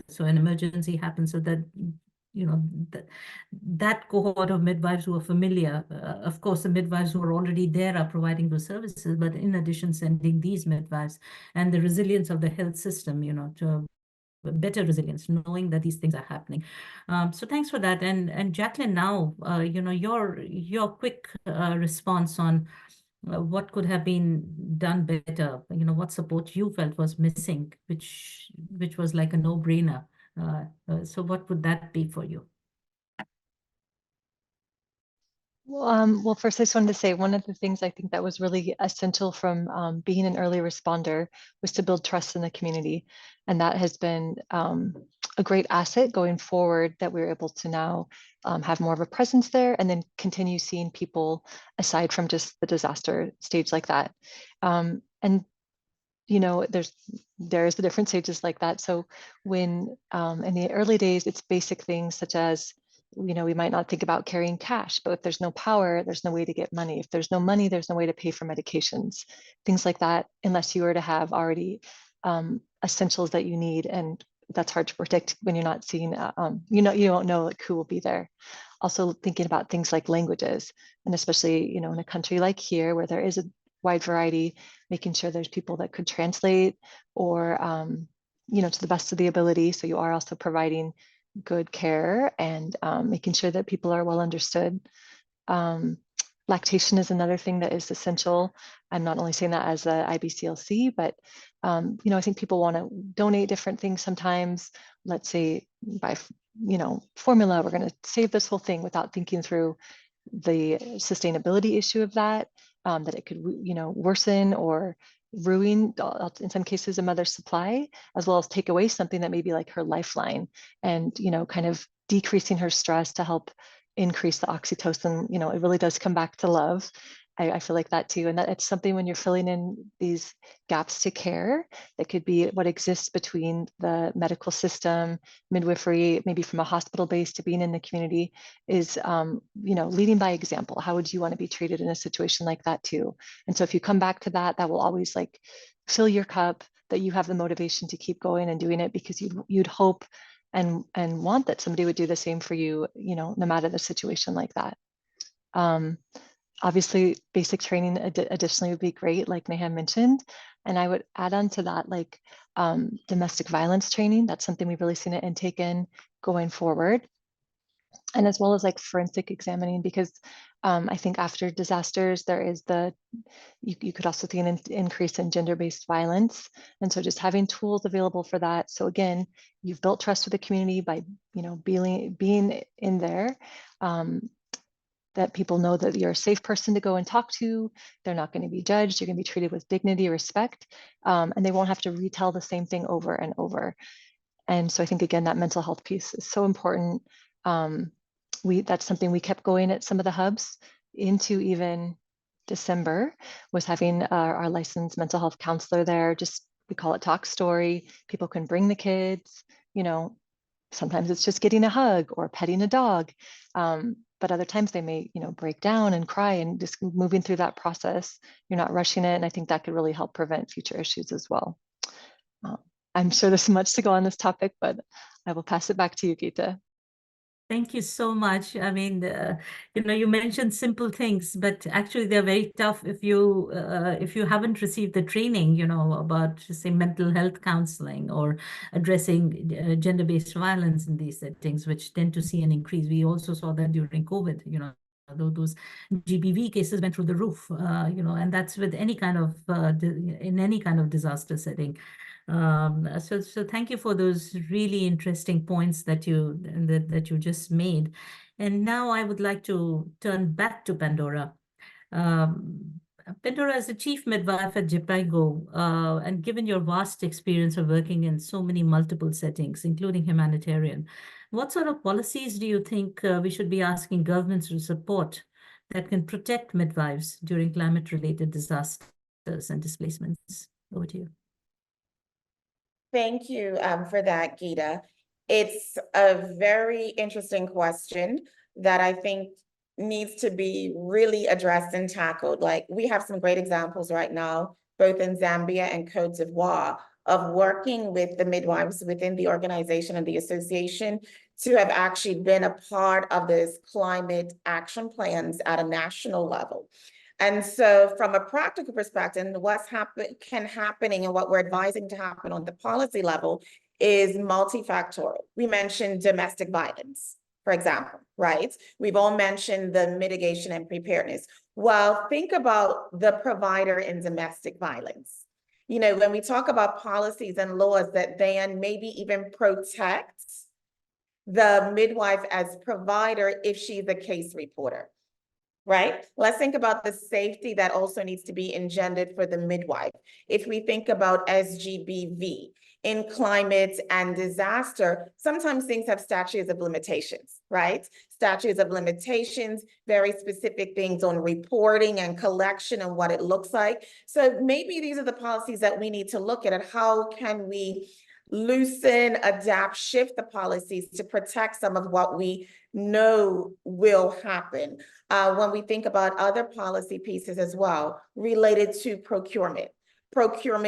so an emergency happens, so that that cohort of midwives who are familiar. Of course, the midwives who are already there are providing those services, but in addition, sending these midwives, and the resilience of the health system, to better resilience, knowing that these things are happening. So thanks for that. And Jacqueline, now, your quick response on what could have been done better, what support you felt was missing, which was like a no-brainer. So what would that be for you? Well, first, I just wanted to say one of the things I think that was really essential from being an early responder was to build trust in the community. And that has been a great asset going forward, that we're able to now have more of a presence there, and then continue seeing people aside from just the disaster stage like that. And there's the different stages like that. So when in the early days, it's basic things such as, we might not think about carrying cash, but if there's no power, there's no way to get money. If there's no money, there's no way to pay for medications, things like that, unless you were to have already essentials that you need. And that's hard to predict when you're not seeing, you don't know like who will be there. Also thinking about things like languages, and especially, in a country like here where there is a wide variety, making sure there's people that could translate, or, to the best of the ability. So you are also providing good care, and making sure that people are well understood. Lactation is another thing that is essential. I'm not only saying that as a IBCLC, but I think people want to donate different things sometimes. Let's say by formula, we're going to save this whole thing, without thinking through the sustainability issue of that, that it could worsen or ruin, in some cases, a mother's supply, as well as take away something that may be like her lifeline, and kind of decreasing her stress to help increase the oxytocin. It really does come back to love. I feel like that too. And that it's something when you're filling in these gaps to care that could be what exists between the medical system, midwifery, maybe from a hospital base to being in the community is, leading by example. How would you want to be treated in a situation like that too? And so if you come back to that, that will always like fill your cup, that you have the motivation to keep going and doing it because you'd hope and want that somebody would do the same for you, no matter the situation like that. Obviously, basic training additionally would be great, like Neha mentioned. And I would add on to that, like domestic violence training. That's something we've really seen an intake in going forward. And as well as like forensic examining, because I think after disasters, there is you could also see an increase in gender-based violence. And so just having tools available for that. So again, you've built trust with the community by, being in there. That people know that you're a safe person to go and talk to. They're not going to be judged. You're going to be treated with dignity, respect, and they won't have to retell the same thing over and over. And so I think, again, that mental health piece is so important. That's something we kept going at some of the hubs into even December, was having our licensed mental health counselor there. Just, we call it talk story. People can bring the kids, sometimes it's just getting a hug or petting a dog. But other times they may, break down and cry, and just moving through that process, you're not rushing it. And I think that could really help prevent future issues as well. I'm sure there's much to go on this topic, but I will pass it back to you, Geeta. Thank you so much. I mean, you mentioned simple things, but actually they're very tough if you haven't received the training, about, say, mental health counseling or addressing gender-based violence in these settings, which tend to see an increase. We also saw that during COVID, those GBV cases went through the roof, and that's with any kind of in any kind of disaster setting. So thank you for those really interesting points that you just made. And now I would like to turn back to Pandora. Pandora, as the chief midwife at Jipaigo, and given your vast experience of working in so many multiple settings, including humanitarian, what sort of policies do you think we should be asking governments to support that can protect midwives during climate-related disasters and displacements? Over to you. Thank you for that, Geeta. It's a very interesting question that I think needs to be really addressed and tackled. Like, we have some great examples right now, both in Zambia and Côte d'Ivoire, of working with the midwives within the organization and the association to have actually been a part of this climate action plans at a national level. And so from a practical perspective, what's happening and what we're advising to happen on the policy level is multifactorial. We mentioned domestic violence, for example, right? We've all mentioned the mitigation and preparedness. Well, think about the provider in domestic violence. When we talk about policies and laws that ban, maybe even protect the midwife as provider if she's a case reporter. Right? Let's think about the safety that also needs to be engendered for the midwife. If we think about SGBV in climate and disaster, sometimes things have statutes of limitations, right? Statutes of limitations, very specific things on reporting and collection and what it looks like. So maybe these are the policies that we need to look at, and how can we loosen, adapt, shift the policies to protect some of what we know will happen. When we think about other policy pieces as well, related to procurement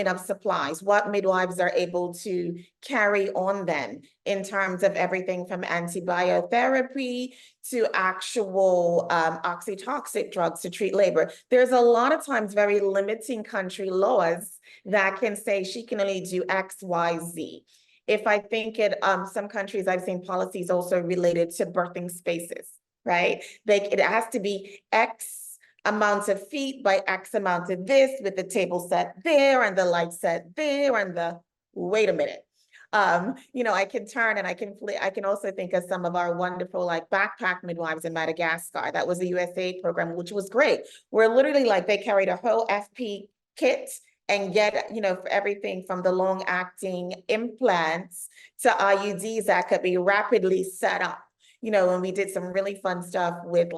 of supplies, what midwives are able to carry on then in terms of everything from antibiotherapy to actual oxytoxic drugs to treat labor. There's a lot of times very limiting country laws that can say she can only do X, Y, Z. If I think at some countries, I've seen policies also related to birthing spaces, right? It has to be X amount of feet by X amount of this, with the table set there and the light set there and wait a minute. I can turn and I can also think of some of our wonderful backpack midwives in Madagascar. That was a USAID program, which was great. Where literally they carried a whole FP kit and get, for everything from the long-acting implants to IUDs that could be rapidly set up. And we did some really fun stuff with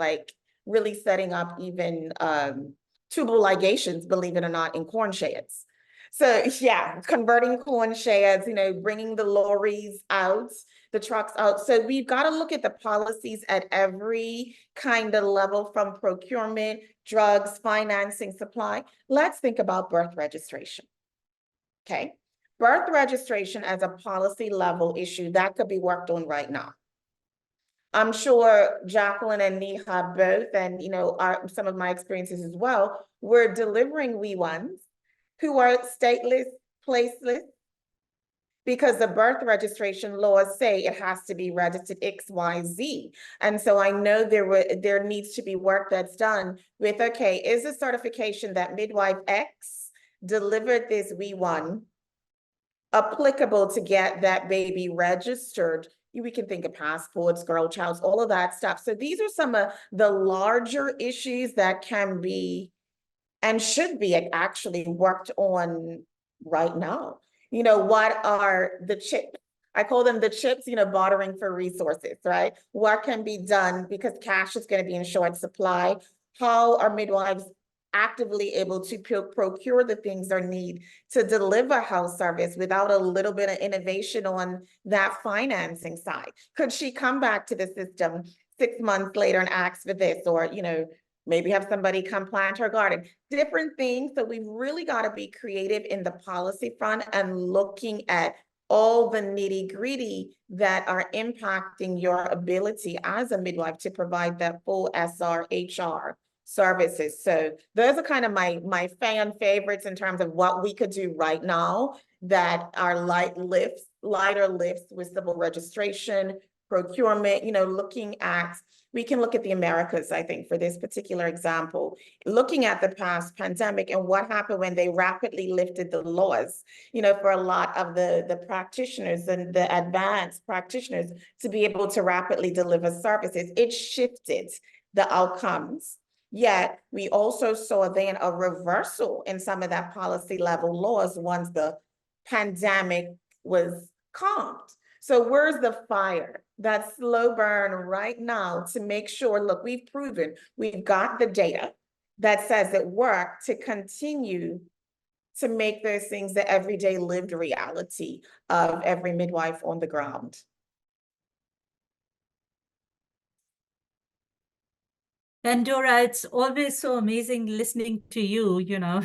really setting up even tubal ligations, believe it or not, in corn sheds. So yeah, converting corn sheds, you know, bringing the lorries out, the trucks out. So we've got to look at the policies at every kind of level, from procurement, drugs, financing, supply. Let's think about birth registration. Okay. Birth registration as a policy level issue that could be worked on right now. I'm sure Jacqueline and Neha both, and you know, some of my experiences as well, we're delivering wee ones who are stateless, placeless, because the birth registration laws say it has to be registered XYZ. And so I know there needs to be work that's done with, okay, is the certification that midwife X delivered this wee one applicable to get that baby registered? We can think of passports, girl childs, all of that stuff. So these are some of the larger issues that can be and should be actually worked on right now. You know, what are the chips? I call them the chips, you know, bartering for resources, right? What can be done because cash is going to be in short supply? How are midwives actively able to procure the things they need to deliver health service without a little bit of innovation on that financing side? Could she come back to the system 6 months later and ask for this, or, you know, maybe have somebody come plant her garden, different things. So we've really got to be creative in the policy front and looking at all the nitty gritty that are impacting your ability as a midwife to provide that full SRHR services. So those are kind of my fan favorites in terms of what we could do right now that are lighter lifts with civil registration, procurement, you know, looking at, we can look at the Americas, I think, for this particular example, looking at the past pandemic and what happened when they rapidly lifted the laws, you know, for a lot of the practitioners and the advanced practitioners to be able to rapidly deliver services. It shifted the outcomes. Yet we also saw then a reversal in some of that policy level laws once the pandemic was calmed. So where's the fire, that slow burn right now to make sure, look, we've proven, we've got the data that says it worked to continue to make those things the everyday lived reality of every midwife on the ground. And Dora, it's always so amazing listening to you, you know.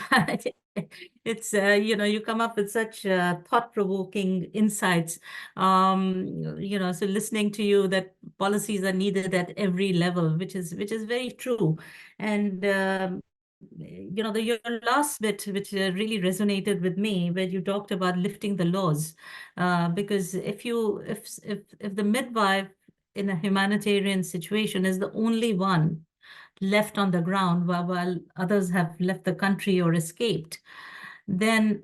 It's, you know, you come up with such thought-provoking insights. You know, so listening to you, that policies are needed at every level, which is very true. And you know, your last bit, which really resonated with me, where you talked about lifting the laws, because if the midwife in a humanitarian situation is the only one left on the ground while others have left the country or escaped, then,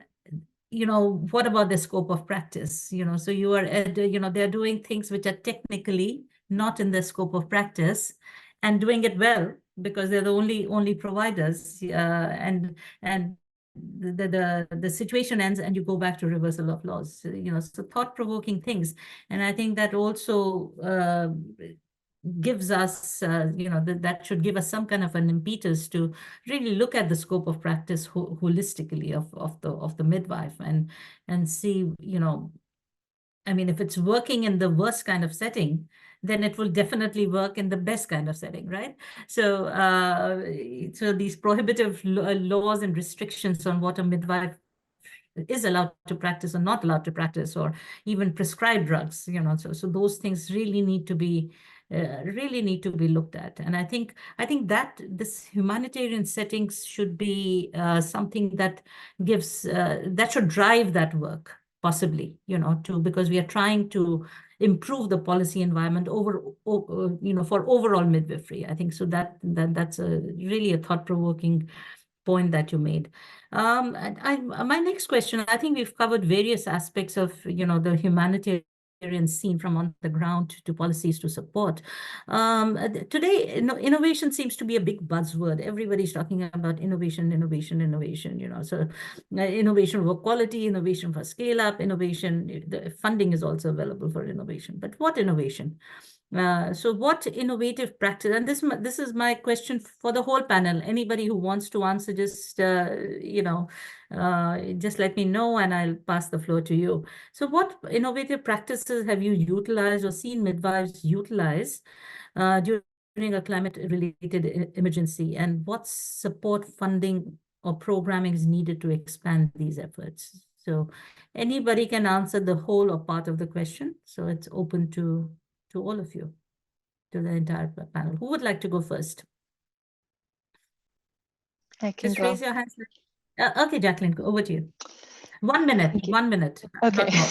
you know, what about the scope of practice? You know, so you are, you know, they're doing things which are technically not in the scope of practice and doing it well because they're the only providers, and the situation ends and you go back to reversal of laws, you know, so thought-provoking things. And I think that also gives us, you know, that should give us some kind of an impetus to really look at the scope of practice holistically of the midwife and see, you know, I mean, if it's working in the worst kind of setting, then it will definitely work in the best kind of setting, right? So, so these prohibitive laws and restrictions on what a midwife is allowed to practice or not allowed to practice, or even prescribe drugs, you know, so those things really need to be looked at. And I think that this humanitarian settings should be something that gives that should drive that work, possibly, you know, because we are trying to improve the policy environment you know, for overall midwifery. I think so that's really a thought-provoking point that you made. My next question, I think we've covered various aspects of, you know, the humanitarian scene from on the ground to policies to support. Today, innovation seems to be a big buzzword. Everybody's talking about innovation, you know, so innovation for quality, innovation for scale up, innovation, the funding is also available for innovation. But what innovation? So what innovative practice, and this is my question for the whole panel. Anybody who wants to answer, just just let me know and I'll pass the floor to you. So what innovative practices have you utilized or seen midwives utilize during a climate-related emergency, and what support, funding, or programming is needed to expand these efforts? So anybody can answer the whole or part of the question. So it's open to all of you, to the entire panel. Who would like to go first? I can Just go. raise your hands. Okay, Jacqueline, over to you. 1 minute, Thank you. 1 minute. Okay. Not more.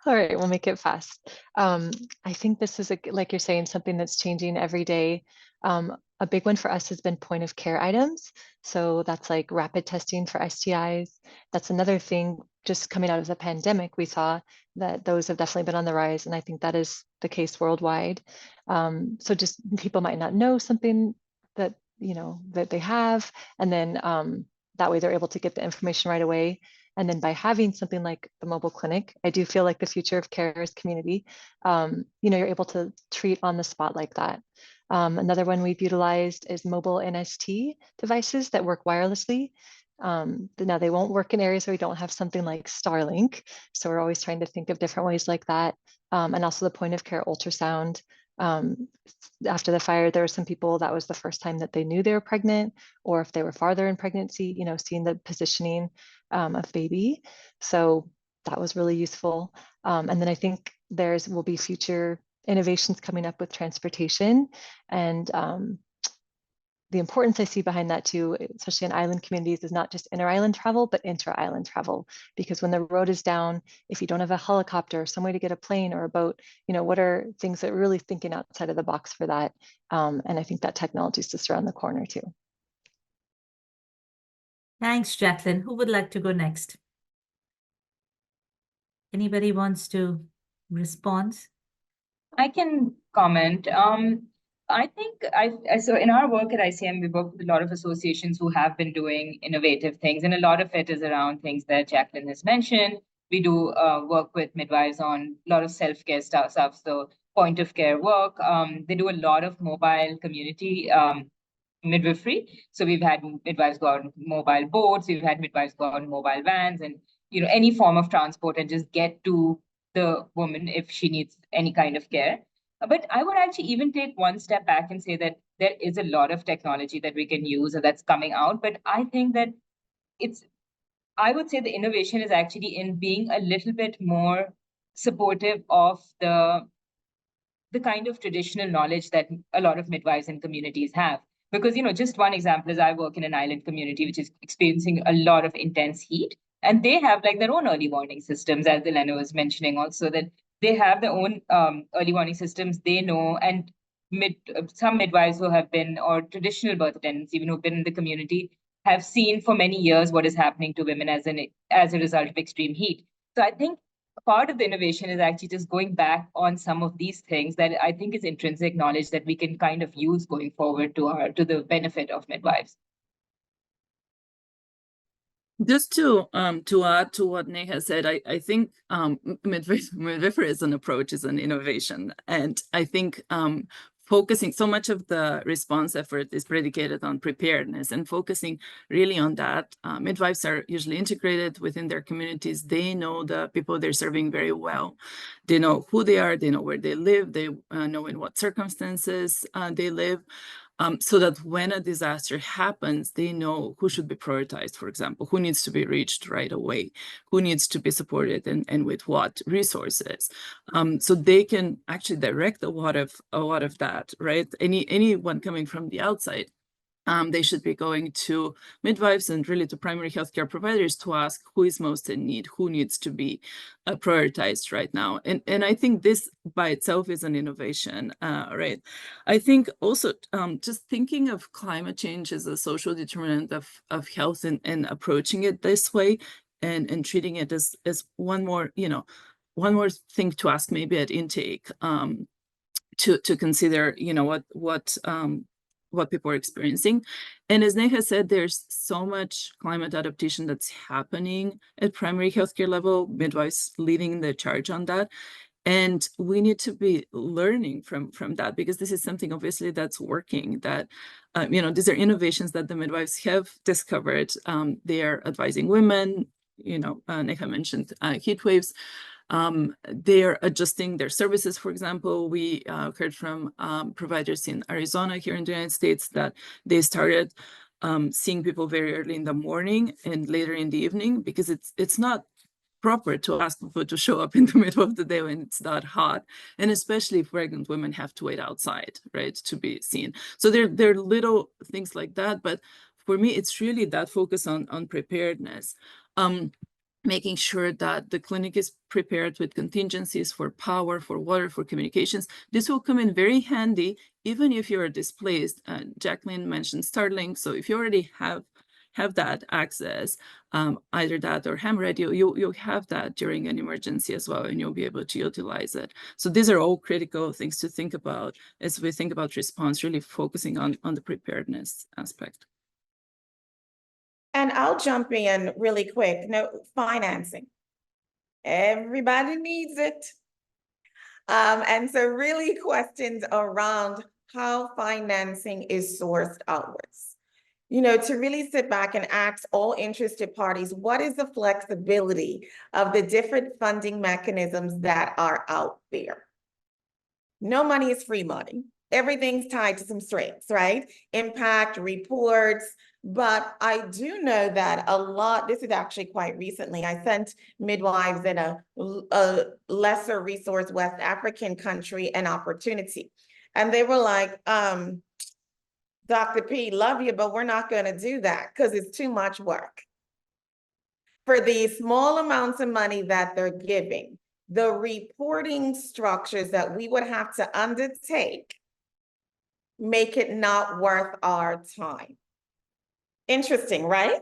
All right, we'll make it fast. I think this is, like you're saying, something that's changing every day. A big one for us has been point of care items. So that's like rapid testing for STIs. That's another thing, just coming out of the pandemic, we saw that those have definitely been on the rise. And I think that is the case worldwide. So just people might not know something that, that they have. And then that way they're able to get the information right away. And then by having something like the mobile clinic, I do feel like the future of care is community. You're able to treat on the spot like that. Another one we've utilized is mobile NST devices that work wirelessly. Now they won't work in areas where we don't have something like Starlink. So we're always trying to think of different ways like that. And also the point of care ultrasound. After the fire, there were some people that was the first time that they knew they were pregnant, or if they were farther in pregnancy, seeing the positioning of baby. So that was really useful. And then I think will be future innovations coming up with transportation, and the importance I see behind that too, especially in island communities, is not just inter-island travel, but intra-island travel. Because when the road is down, if you don't have a helicopter, some way to get a plane or a boat, what are things that we're really thinking outside of the box for that? And I think that technology is just around the corner too. Thanks, Jacqueline. Who would like to go next? Anybody wants to respond? I can comment. I think so in our work at ICM, we work with a lot of associations who have been doing innovative things, and a lot of it is around things that Jacqueline has mentioned. We do work with midwives on a lot of self-care stuff, so point of care work. They do a lot of mobile community midwifery. So we've had midwives go on mobile boats, we've had midwives go on mobile vans, and any form of transport, and just get to the woman if she needs any kind of care. But I would actually even take one step back and say that there is a lot of technology that we can use or that's coming out. But I think that I would say the innovation is actually in being a little bit more supportive of the kind of traditional knowledge that a lot of midwives and communities have. Because, just one example is I work in an island community, which is experiencing a lot of intense heat. And they have like their own early warning systems, as Elena was mentioning also, that they have their own early warning systems. They know, and some midwives who have been, or traditional birth attendants, even who've been in the community, have seen for many years what is happening to women as a result of extreme heat. So I think part of the innovation is actually just going back on some of these things that I think is intrinsic knowledge that we can kind of use going forward to the benefit of midwives. Just to add to what Neha said, I think midwifery as an approach is an innovation, and I think focusing so much of the response effort is predicated on preparedness, and focusing really on that. Midwives are usually integrated within their communities. They know the people they're serving very well. They know who they are, they know where they live, they know in what circumstances they live. So that when a disaster happens, they know who should be prioritized, for example, who needs to be reached right away, who needs to be supported, and with what resources. So they can actually direct a lot of that, right? Anyone coming from the outside, they should be going to midwives and really to primary healthcare providers to ask who is most in need, who needs to be prioritized right now. And I think this by itself is an innovation, right? I think also just thinking of climate change as a social determinant of health, and approaching it this way, and treating it as one more thing to ask maybe at intake, to consider, what people are experiencing. And as Neha said, there's so much climate adaptation that's happening at primary healthcare level, midwives leading the charge on that. And we need to be learning from that, because this is something obviously that's working, that, these are innovations that the midwives have discovered. They are advising women, Neha mentioned heat waves. They are adjusting their services. For example, we heard from providers in Arizona here in the United States that they started seeing people very early in the morning and later in the evening, because it's not proper to ask people to show up in the middle of the day when it's that hot, and especially if pregnant women have to wait outside, right, to be seen. So there are little things like that, but for me, it's really that focus on preparedness. Making sure that the clinic is prepared with contingencies for power, for water, for communications. This will come in very handy, even if you're displaced. Jacqueline mentioned Starlink. So if you already have that access, either that or ham radio, you'll have that during an emergency as well, and you'll be able to utilize it. So these are all critical things to think about as we think about response, really focusing on the preparedness aspect. And I'll jump in really quick. No, financing. Everybody needs it. And so really questions around how financing is sourced outwards. To really sit back and ask all interested parties, what is the flexibility of the different funding mechanisms that are out there? No money is free money. Everything's tied to some strings, right? Impact, reports. But I do know that a lot, this is actually quite recently, I sent midwives in a lesser resource West African country an opportunity. And they were like, Dr. P, love you, but we're not going to do that because it's too much work. For these small amounts of money that they're giving, the reporting structures that we would have to undertake make it not worth our time. Interesting, right?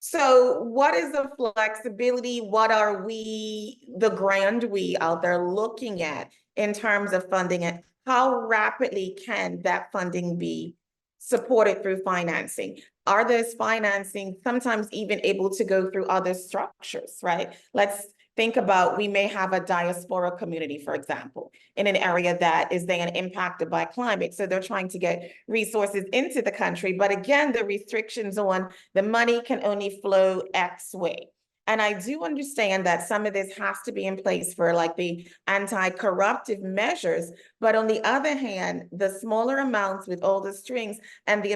So what is the flexibility? What are we, the grand we out there looking at in terms of funding it? How rapidly can that funding be supported through financing? Are those financing sometimes even able to go through other structures, right? Let's think about, we may have a diaspora community, for example, in an area that is then impacted by climate. So they're trying to get resources into the country. But again, the restrictions on the money can only flow X way. And I do understand that some of this has to be in place for like the anti-corruptive measures. But on the other hand, the smaller amounts with all the strings and the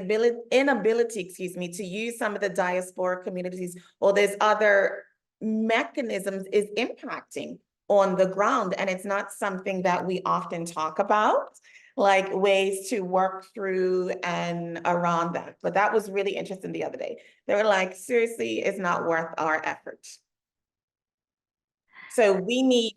inability, to use some of the diaspora communities or there's other mechanisms is impacting on the ground. And it's not something that we often talk about, like ways to work through and around that. But that was really interesting the other day. They were like, seriously, it's not worth our effort. So we need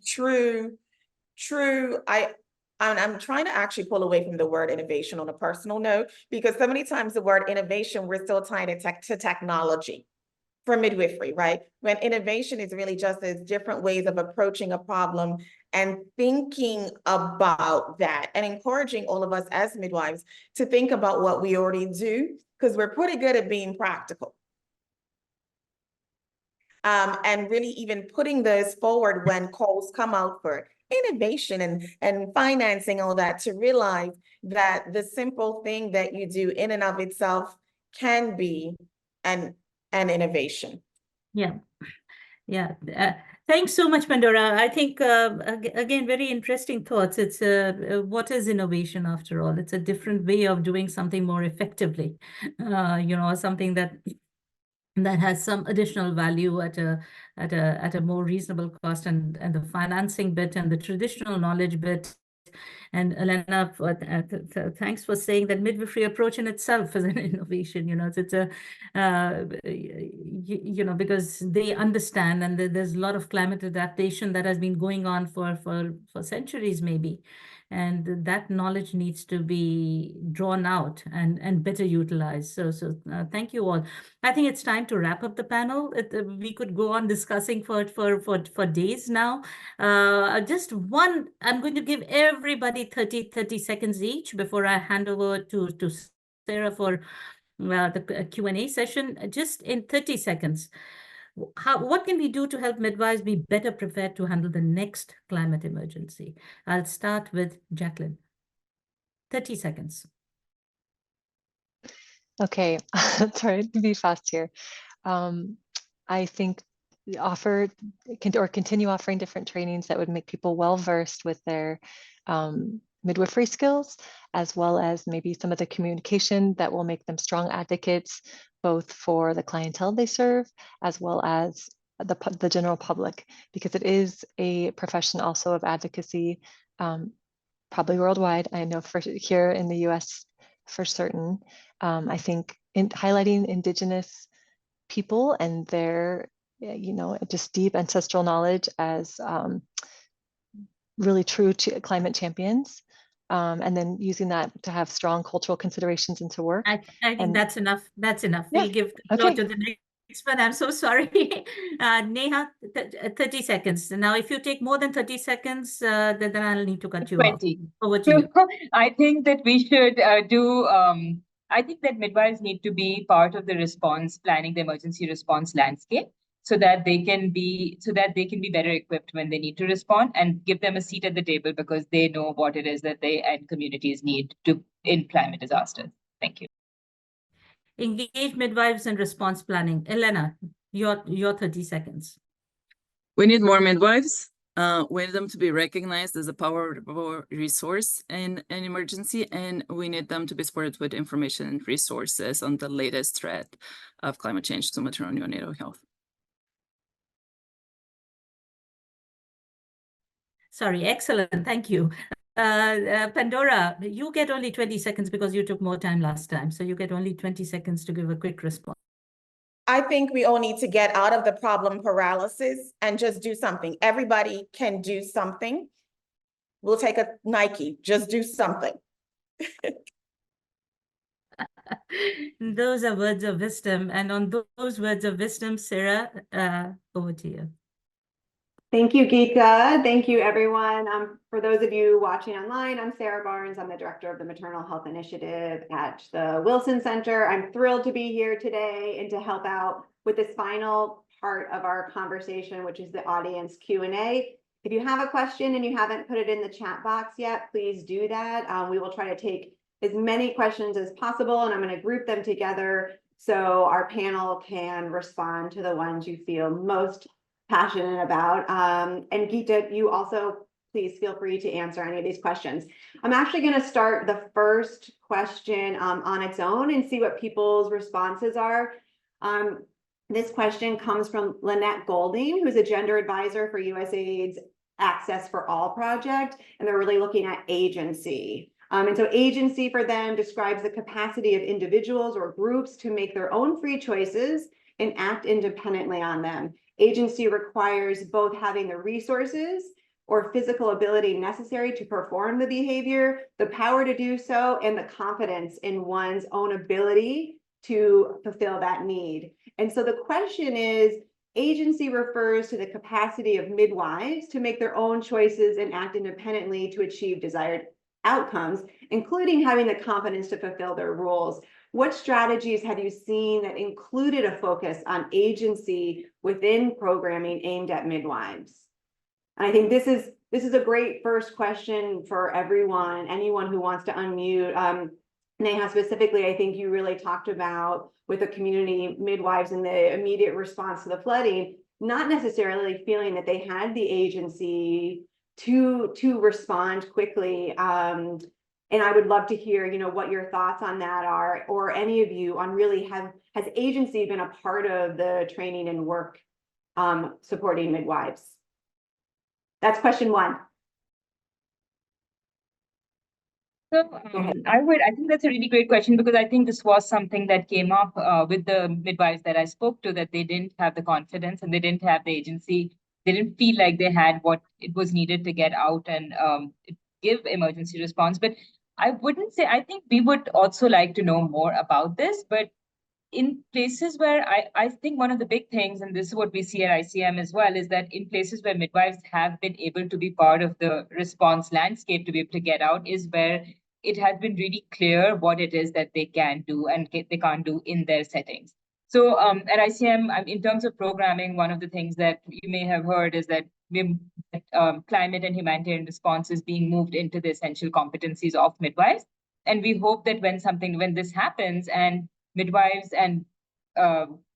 I'm trying to actually pull away from the word innovation on a personal note, because so many times the word innovation, we're still tying it to technology for midwifery, right? When innovation is really just as different ways of approaching a problem and thinking about that and encouraging all of us as midwives to think about what we already do, because we're pretty good at being practical. And really even putting those forward when calls come out for innovation and financing, all that, to realize that the simple thing that you do in and of itself can be an innovation. Yeah. Thanks so much, Pandora. I think, again, very interesting thoughts. It's what is innovation after all? It's a different way of doing something more effectively, something that has some additional value at a more reasonable cost, and the financing bit and the traditional knowledge bit. And Elena, thanks for saying that midwifery approach in itself is an innovation. It's because they understand, and there's a lot of climate adaptation that has been going on for centuries, maybe. And that knowledge needs to be drawn out and better utilized. So thank you all. I think it's time to wrap up the panel. We could go on discussing for days now. Just one, I'm going to give everybody 30 seconds each before I hand over to Sarah for the Q&A session. Just in 30 seconds. what can we do to help midwives be better prepared to handle the next climate emergency? I'll start with Jacqueline. 30 seconds. Okay, sorry to be fast here. I think continue offering different trainings that would make people well versed with their midwifery skills, as well as maybe some of the communication that will make them strong advocates, both for the clientele they serve, as well as the general public, because it is a profession also of advocacy, probably worldwide. I know for here in the US for certain. I think highlighting Indigenous people and their, just deep ancestral knowledge as really true to climate champions. And then using that to have strong cultural considerations into work. I think that's enough. That's enough. Yeah, We'll give the floor okay. to the next one. I'm so sorry. Neha, 30 seconds. Now, if you take more than 30 seconds, then I'll need to cut you off. 20. Over to you. I think that we should I think that midwives need to be part of the response planning, the emergency response landscape, so that they can be better equipped when they need to respond, and give them a seat at the table because they know what it is that they and communities need in climate disasters. Thank you. Engage midwives in response planning. Elena, your 30 seconds. We need more midwives. We need them to be recognized as a powerful resource in an emergency, and we need them to be supported with information and resources on the latest threat of climate change to maternal and neonatal health. Sorry, excellent. Thank you. Pandora, you get only 20 seconds because you took more time last time. So you get only 20 seconds to give a quick response. I think we all need to get out of the problem paralysis and just do something. Everybody can do something. We'll take a Nike, just do something. Those are words of wisdom. And on those words of wisdom, Sarah, over to you. Thank you, Geeta. Thank you, everyone. For those of you watching online, I'm Sarah Barnes. I'm the director of the Maternal Health Initiative at the Wilson Center. I'm thrilled to be here today and to help out with this final part of our conversation, which is the audience Q&A. If you have a question and you haven't put it in the chat box yet, please do that. We will try to take as many questions as possible, and I'm going to group them together so our panel can respond to the ones you feel most passionate about. And Geeta, you also please feel free to answer any of these questions. I'm actually going to start the first question on its own and see what people's responses are. This question comes from Lynette Golding, who's a gender advisor for USAID's Access for All project, and they're really looking at agency. And so agency for them describes the capacity of individuals or groups to make their own free choices and act independently on them. Agency requires both having the resources or physical ability necessary to perform the behavior, the power to do so, and the confidence in one's own ability to fulfill that need. And so the question is, agency refers to the capacity of midwives to make their own choices and act independently to achieve desired outcomes, including having the confidence to fulfill their roles. What strategies have you seen that included a focus on agency within programming aimed at midwives? And I think this is a great first question for everyone, anyone who wants to unmute. Neha, specifically, I think you really talked about with the community midwives in the immediate response to the flooding, not necessarily feeling that they had the agency to respond quickly. And I would love to hear, what your thoughts on that are, or any of you on really has agency been a part of the training and work supporting midwives? That's question one. So I think that's a really great question, because I think this was something that came up with the midwives that I spoke to, that they didn't have the confidence and they didn't have the agency. They didn't feel like they had what it was needed to get out and give emergency response. But I wouldn't say, I think we would also like to know more about this, but in places where I think one of the big things, and this is what we see at ICM as well, is that in places where midwives have been able to be part of the response landscape to be able to get out, is where it has been really clear what it is that they can do and they can't do in their settings. So at ICM, in terms of programming, one of the things that you may have heard is that climate and humanitarian response is being moved into the essential competencies of midwives. And we hope that when this happens and midwives and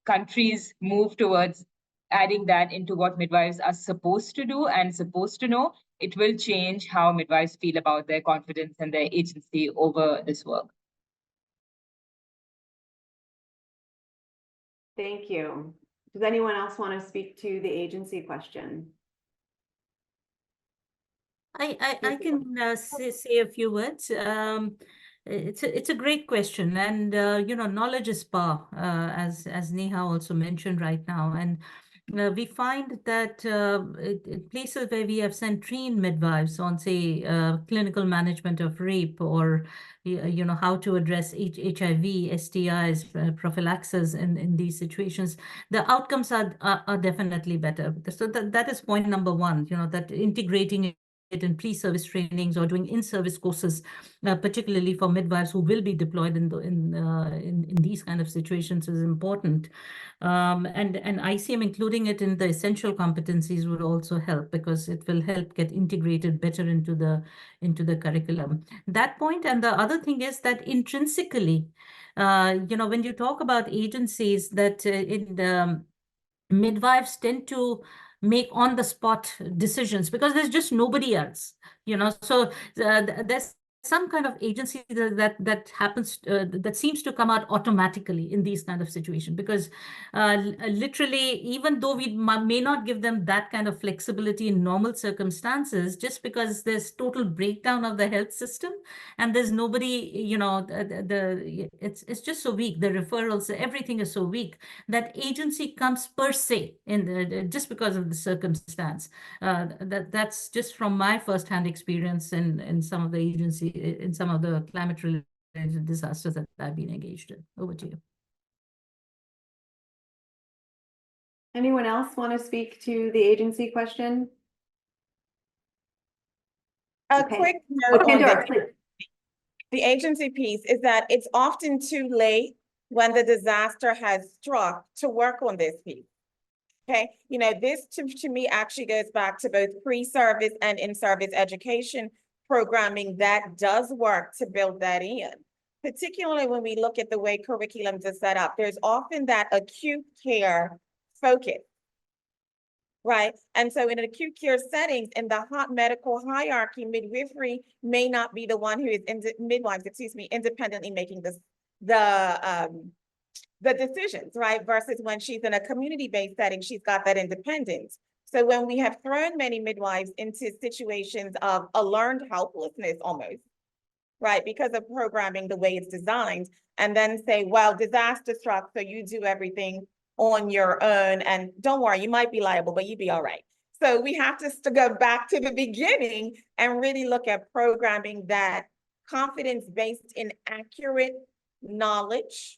countries move towards adding that into what midwives are supposed to do and supposed to know, it will change how midwives feel about their confidence and their agency over this work. Thank you. Does anyone else want to speak to the agency question? I can say a few words. It's a great question, and knowledge is power, as Neha also mentioned right now, and we find that in places where we have sent trained midwives on, say, clinical management of rape, or how to address HIV, STIs, prophylaxis in these situations, the outcomes are definitely better. So that is point number one. That integrating it in pre-service trainings or doing in-service courses, particularly for midwives who will be deployed in these kind of situations, is important. And ICM including it in the essential competencies would also help, because it will help get integrated better into the curriculum. That point, and the other thing is that intrinsically, when you talk about agencies, that midwives tend to make on the spot decisions because there's just nobody else, so there's some kind of agency that happens, that seems to come out automatically in these kind of situations, because literally, even though we may not give them that kind of flexibility in normal circumstances, just because there's total breakdown of the health system and there's nobody, it's just so weak, the referrals, everything is so weak, that agency comes per se just because of the circumstance. That's just from my first-hand experience in some of the agency, in some of the climate-related disasters that I've been engaged in. Over to you. Anyone else want to speak to the agency question? A Okay. quick note on Pandora, the agency piece is that it's often too late when the disaster has struck to work on this piece. Okay, this to me actually goes back to both pre-service and in-service education programming that does work to build that in. Particularly when we look at the way curriculums are set up, there's often that acute care focus, right? And so in an acute care settings, in the hot medical hierarchy, midwifery may not be the one who is independently making the decisions, right? Versus when she's in a community-based setting, she's got that independence. So when we have thrown many midwives into situations of a learned helplessness almost, right? Because of programming the way it's designed, and then say, well, disaster struck, so you do everything on your own, and don't worry, you might be liable, but you'd be all right. So we have to go back to the beginning and really look at programming that confidence-based in accurate knowledge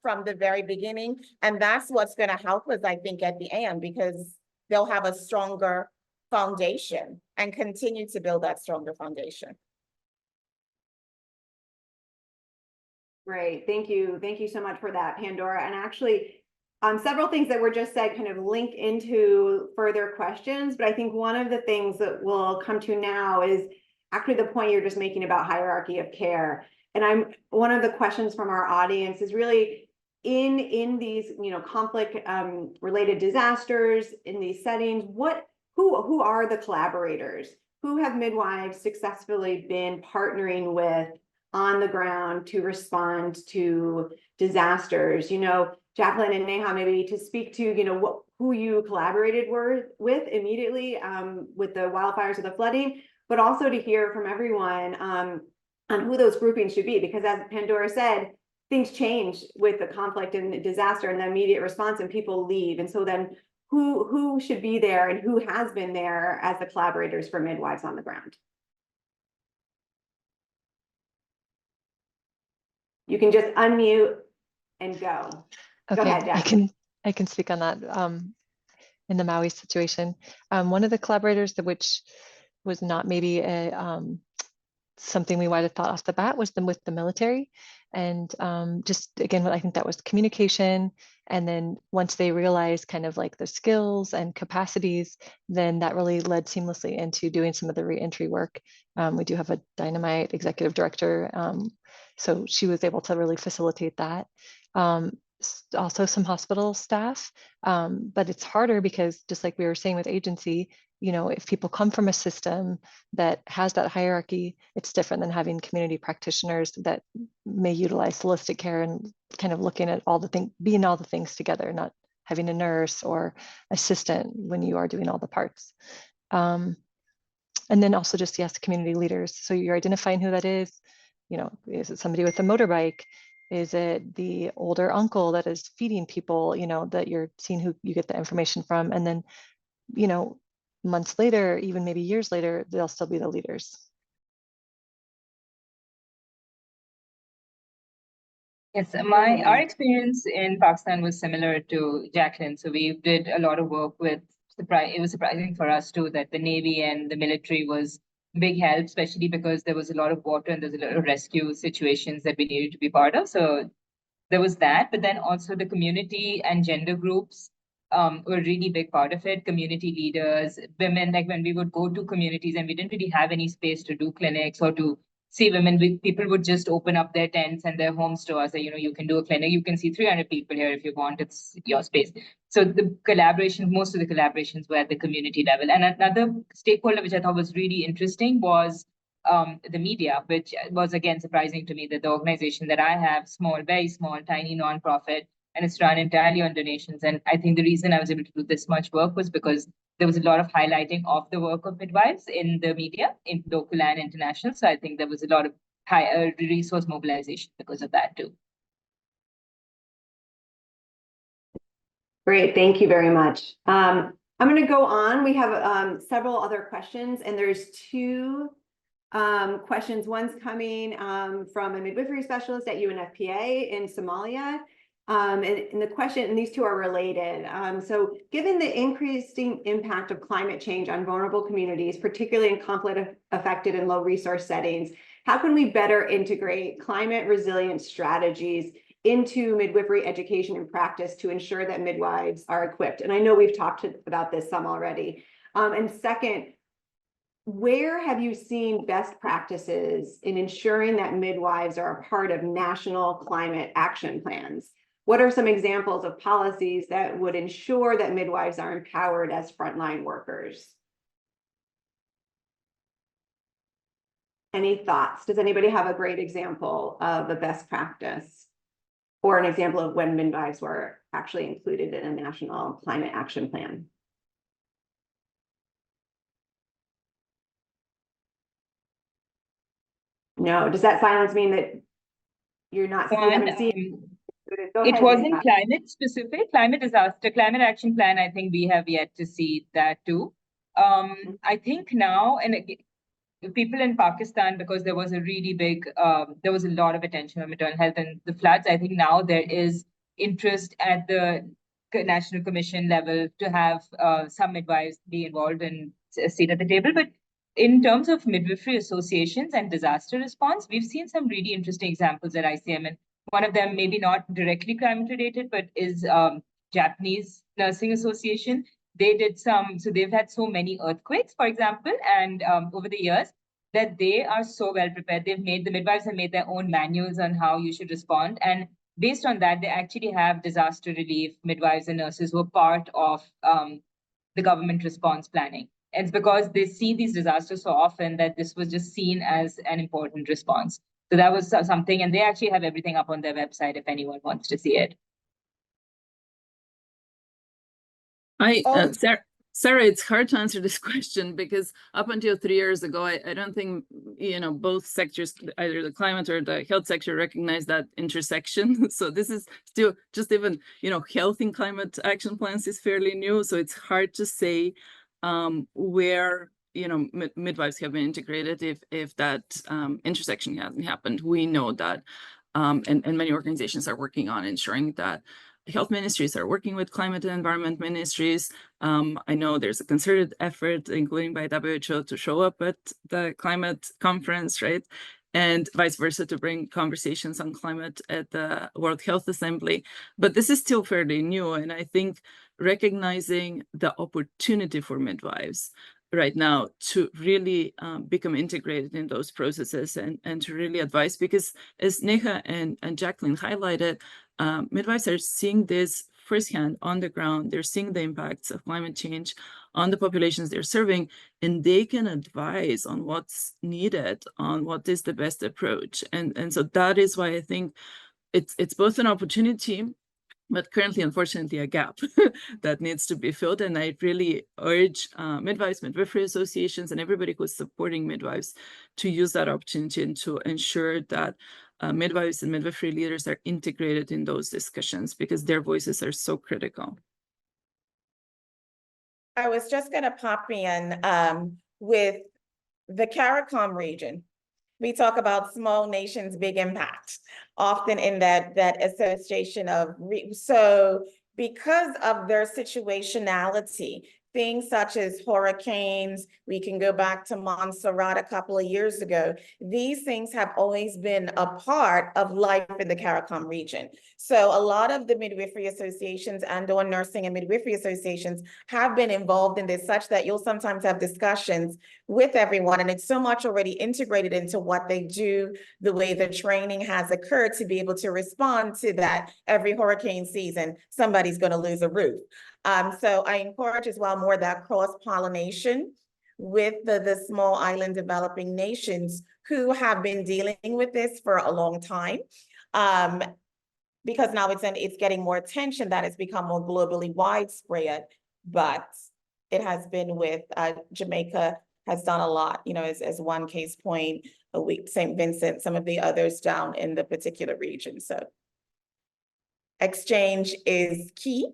from the very beginning. And that's what's going to help us, I think, at the end, because they'll have a stronger foundation and continue to build that stronger foundation. Great, thank you. Thank you so much for that, Pandora. And actually, several things that were just said kind of link into further questions, but I think one of the things that we'll come to now is actually the point you're just making about hierarchy of care. And one of the questions from our audience is really in these conflict related disasters, in these settings, who are the collaborators? Who have midwives successfully been partnering with on the ground to respond to disasters? Jacqueline and Neha, maybe to speak to who you collaborated with immediately with the wildfires or the flooding, but also to hear from everyone on who those groupings should be, because as Pandora said, things change with the conflict and the disaster and the immediate response, and people leave. And so then who should be there and who has been there as the collaborators for midwives on the ground? You can just unmute and go. Okay, Go ahead, Jacqueline. I can speak on that in the Maui situation. One of the collaborators which was not maybe something we might have thought off the bat was with the military. And just again, I think that was communication. And then once they realized kind of like the skills and capacities, then that really led seamlessly into doing some of the reentry work. We do have a dynamite executive director. So she was able to really facilitate that. Also some hospital staff, but it's harder because just like we were saying with agency, you know, if people come from a system that has that hierarchy, it's different than having community practitioners that may utilize holistic care and kind of looking at all the things, being all the things together, not having a nurse or assistant when you are doing all the parts. And then also just, yes, community leaders. So you're identifying who that is. You know, is it somebody with a motorbike? Is it the older uncle that is feeding people, you know, that you're seeing who you get the information from? And then, you know, months later, even maybe years later, they'll still be the leaders. Yes, our experience in Pakistan was similar to Jacqueline. So we did a lot of work with, it was surprising for us too that the Navy and the military was big help, especially because there was a lot of water and there's a lot of rescue situations that we needed to be part of. So there was that, but then also the community and gender groups were a really big part of it. Community leaders, women, like when we would go to communities and we didn't really have any space to do clinics or to see women, people would just open up their tents and their homes to us. That, you know, you can do a clinic, you can see 300 people here if you want, it's your space. So the collaboration, most of the collaborations were at the community level. And another stakeholder, which I thought was really interesting, was the media, which was again surprising to me that the organization that I have, small, very small, tiny nonprofit, and it's run entirely on donations. And I think the reason I was able to do this much work was because there was a lot of highlighting of the work of midwives in the media, in local and international. So I think there was a lot of high resource mobilization because of that too. Great, thank you very much. I'm going to go on. We have several other questions, and there's two questions. One's coming from a midwifery specialist at UNFPA in Somalia. And the question, and these two are related. So given the increasing impact of climate change on vulnerable communities, particularly in conflict affected and low resource settings, how can we better integrate climate resilient strategies into midwifery education and practice to ensure that midwives are equipped? And I know we've talked about this some already. And second, where have you seen best practices in ensuring that midwives are a part of national climate action plans? What are some examples of policies that would ensure that midwives are empowered as frontline workers? Any thoughts? Does anybody have a great example of a best practice or an example of when midwives were actually included in a national climate action plan? No. Does that silence mean that you're not seeing? It wasn't climate specific, climate disaster, climate action plan. I think we have yet to see that too. I think now, and people in Pakistan, because there was a really big, there was a lot of attention on maternal health and the floods. I think now there is interest at the National Commission level to have some midwives be involved and sit at the table. But in terms of midwifery associations and disaster response, we've seen some really interesting examples at ICM. And one of them, maybe not directly climate related, but is Japanese Nursing Association. They did some, so they've had so many earthquakes, for example, and over the years that they are so well prepared. The midwives have made their own manuals on how you should respond. And based on that, they actually have disaster relief midwives and nurses who are part of the government response planning. And it's because they see these disasters so often that this was just seen as an important response. So that was something, and they actually have everything up on their website if anyone wants to see it. Sarah, it's hard to answer this question because up until 3 years ago, I don't think, you know, both sectors, either the climate or the health sector, recognize that intersection. So this is still just even, you know, health in climate action plans is fairly new. So it's hard to say where, you know, midwives have been integrated if that intersection hasn't happened. We know that, and many organizations are working on ensuring that. health ministries are working with climate and environment ministries. I know there's a concerted effort, including by WHO, to show up at the climate conference, right? And vice versa, to bring conversations on climate at the World Health Assembly. But this is still fairly new, and I think recognizing the opportunity for midwives right now to really become integrated in those processes and to really advise, because as Neha and Jacqueline highlighted, midwives are seeing this firsthand on the ground. They're seeing the impacts of climate change on the populations they're serving, and they can advise on what's needed, on what is the best approach. And so that is why I think it's both an opportunity, but currently, unfortunately, a gap that needs to be filled. And I really urge midwives, midwifery associations, and everybody who's supporting midwives to use that opportunity and to ensure that midwives and midwifery leaders are integrated in those discussions, because their voices are so critical. I was just going to pop in with the CARICOM region. We talk about small nations, big impact, often in that association of, so because of their situationality, things such as hurricanes, we can go back to Montserrat a couple of years ago. These things have always been a part of life in the CARICOM region. So a lot of the midwifery associations and/or nursing and midwifery associations have been involved in this, such that you'll sometimes have discussions with everyone, and it's so much already integrated into what they do, the way the training has occurred to be able to respond to that. Every hurricane season, somebody's going to lose a roof. So I encourage as well more that cross-pollination with the small island developing nations who have been dealing with this for a long time. Because now it's getting more attention, that it's become more globally widespread, but it has been with Jamaica has done a lot, you know, as one case point, St. Vincent, some of the others down in the particular region. So exchange is key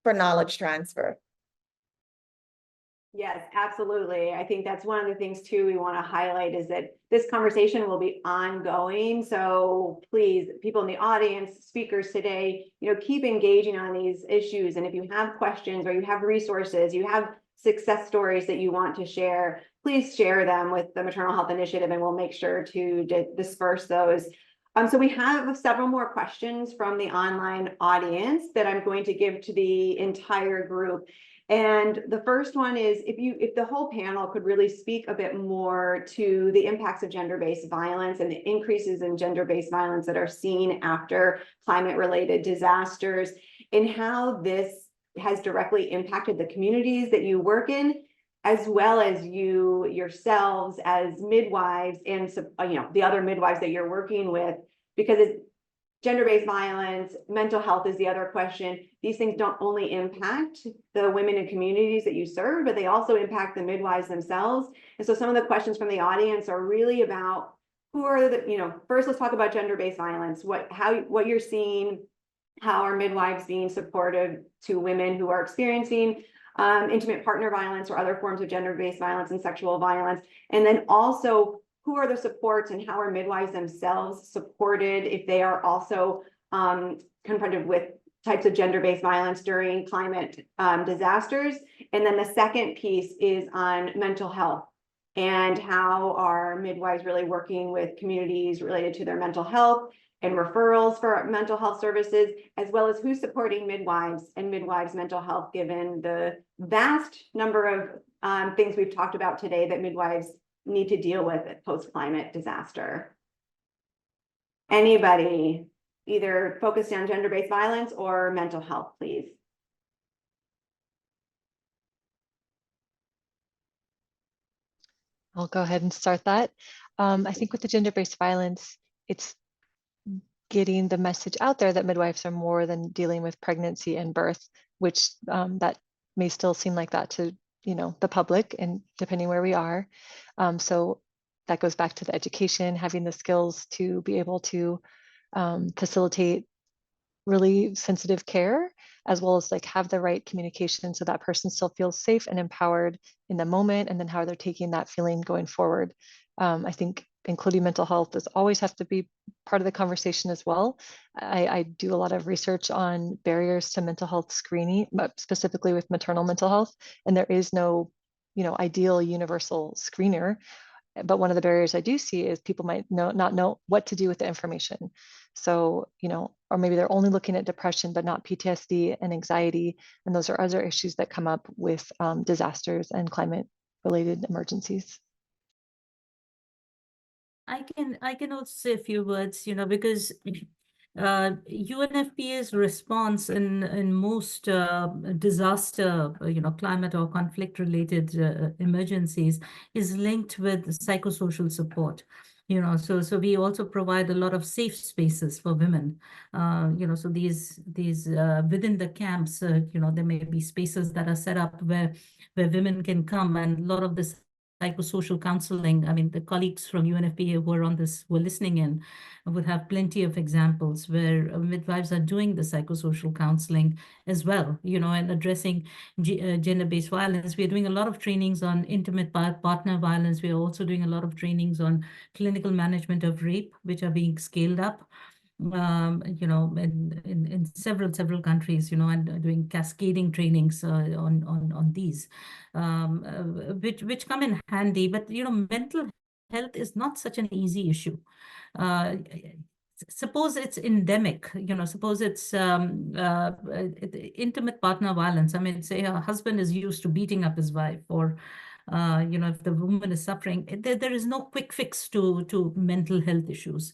for knowledge transfer. Yes, absolutely. I think that's one of the things too we want to highlight, is that this conversation will be ongoing. So please, people in the audience, speakers today, you know, keep engaging on these issues. And if you have questions or you have resources, you have success stories that you want to share, please share them with the Maternal Health Initiative, and we'll make sure to disperse those. So we have several more questions from the online audience that I'm going to give to the entire group. And the first one is, if the whole panel could really speak a bit more to the impacts of gender-based violence and the increases in gender-based violence that are seen after climate-related disasters, and how this has directly impacted the communities that you work in, as well as you yourselves as midwives and the other midwives that you're working with, because it's gender-based violence, mental health is the other question. These things don't only impact the women and communities that you serve, but they also impact the midwives themselves. And so some of the questions from the audience are really about who are the, first let's talk about gender-based violence, what you're seeing, how are midwives being supportive to women who are experiencing intimate partner violence or other forms of gender-based violence and sexual violence. And then also, who are the supports and how are midwives themselves supported if they are also confronted with types of gender-based violence during climate disasters. And then the second piece is on mental health and how are midwives really working with communities related to their mental health and referrals for mental health services, as well as who's supporting midwives and midwives' mental health, given the vast number of things we've talked about today that midwives need to deal with post-climate disaster. Anybody either focused on gender-based violence or mental health, please? I'll go ahead and start that. I think with the gender-based violence, it's getting the message out there that midwives are more than dealing with pregnancy and birth, which that may still seem like that to the public, and depending where we are. So that goes back to the education, having the skills to be able to facilitate really sensitive care, as well as have the right communication so that person still feels safe and empowered in the moment, and then how they're taking that feeling going forward. I think including mental health does always have to be part of the conversation as well. I do a lot of research on barriers to mental health screening, but specifically with maternal mental health, and there is no, ideal universal screener. But one of the barriers I do see is people might not know what to do with the information. So, or maybe they're only looking at depression, but not PTSD and anxiety. And those are other issues that come up with disasters and climate-related emergencies. I can also say a few words, because UNFPA's response in most disaster, climate or conflict-related emergencies is linked with psychosocial support. So we also provide a lot of safe spaces for women. So these within the camps, there may be spaces that are set up where women can come, and a lot of this psychosocial counseling. I mean, the colleagues from UNFPA who are on this, who are listening in, would have plenty of examples where midwives are doing the psychosocial counseling as well, and addressing gender-based violence. We are doing a lot of trainings on intimate partner violence. We are also doing a lot of trainings on clinical management of rape, which are being scaled up. In several countries, and doing cascading trainings on these, which come in handy. But mental health is not such an easy issue. Suppose it's endemic, suppose it's intimate partner violence. I mean, say a husband is used to beating up his wife, or if the woman is suffering, there is no quick fix to mental health issues.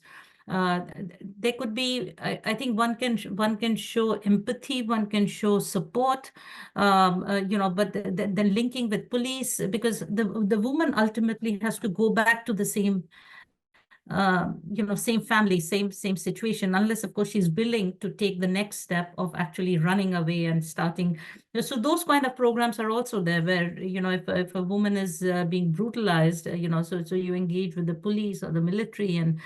There could be, I think one can show empathy, one can show support, but then linking with police, because the woman ultimately has to go back to the same same family, same situation, unless of course she's willing to take the next step of actually running away and starting. So those kind of programs are also there, where if a woman is being brutalized, so you engage with the police or the military, and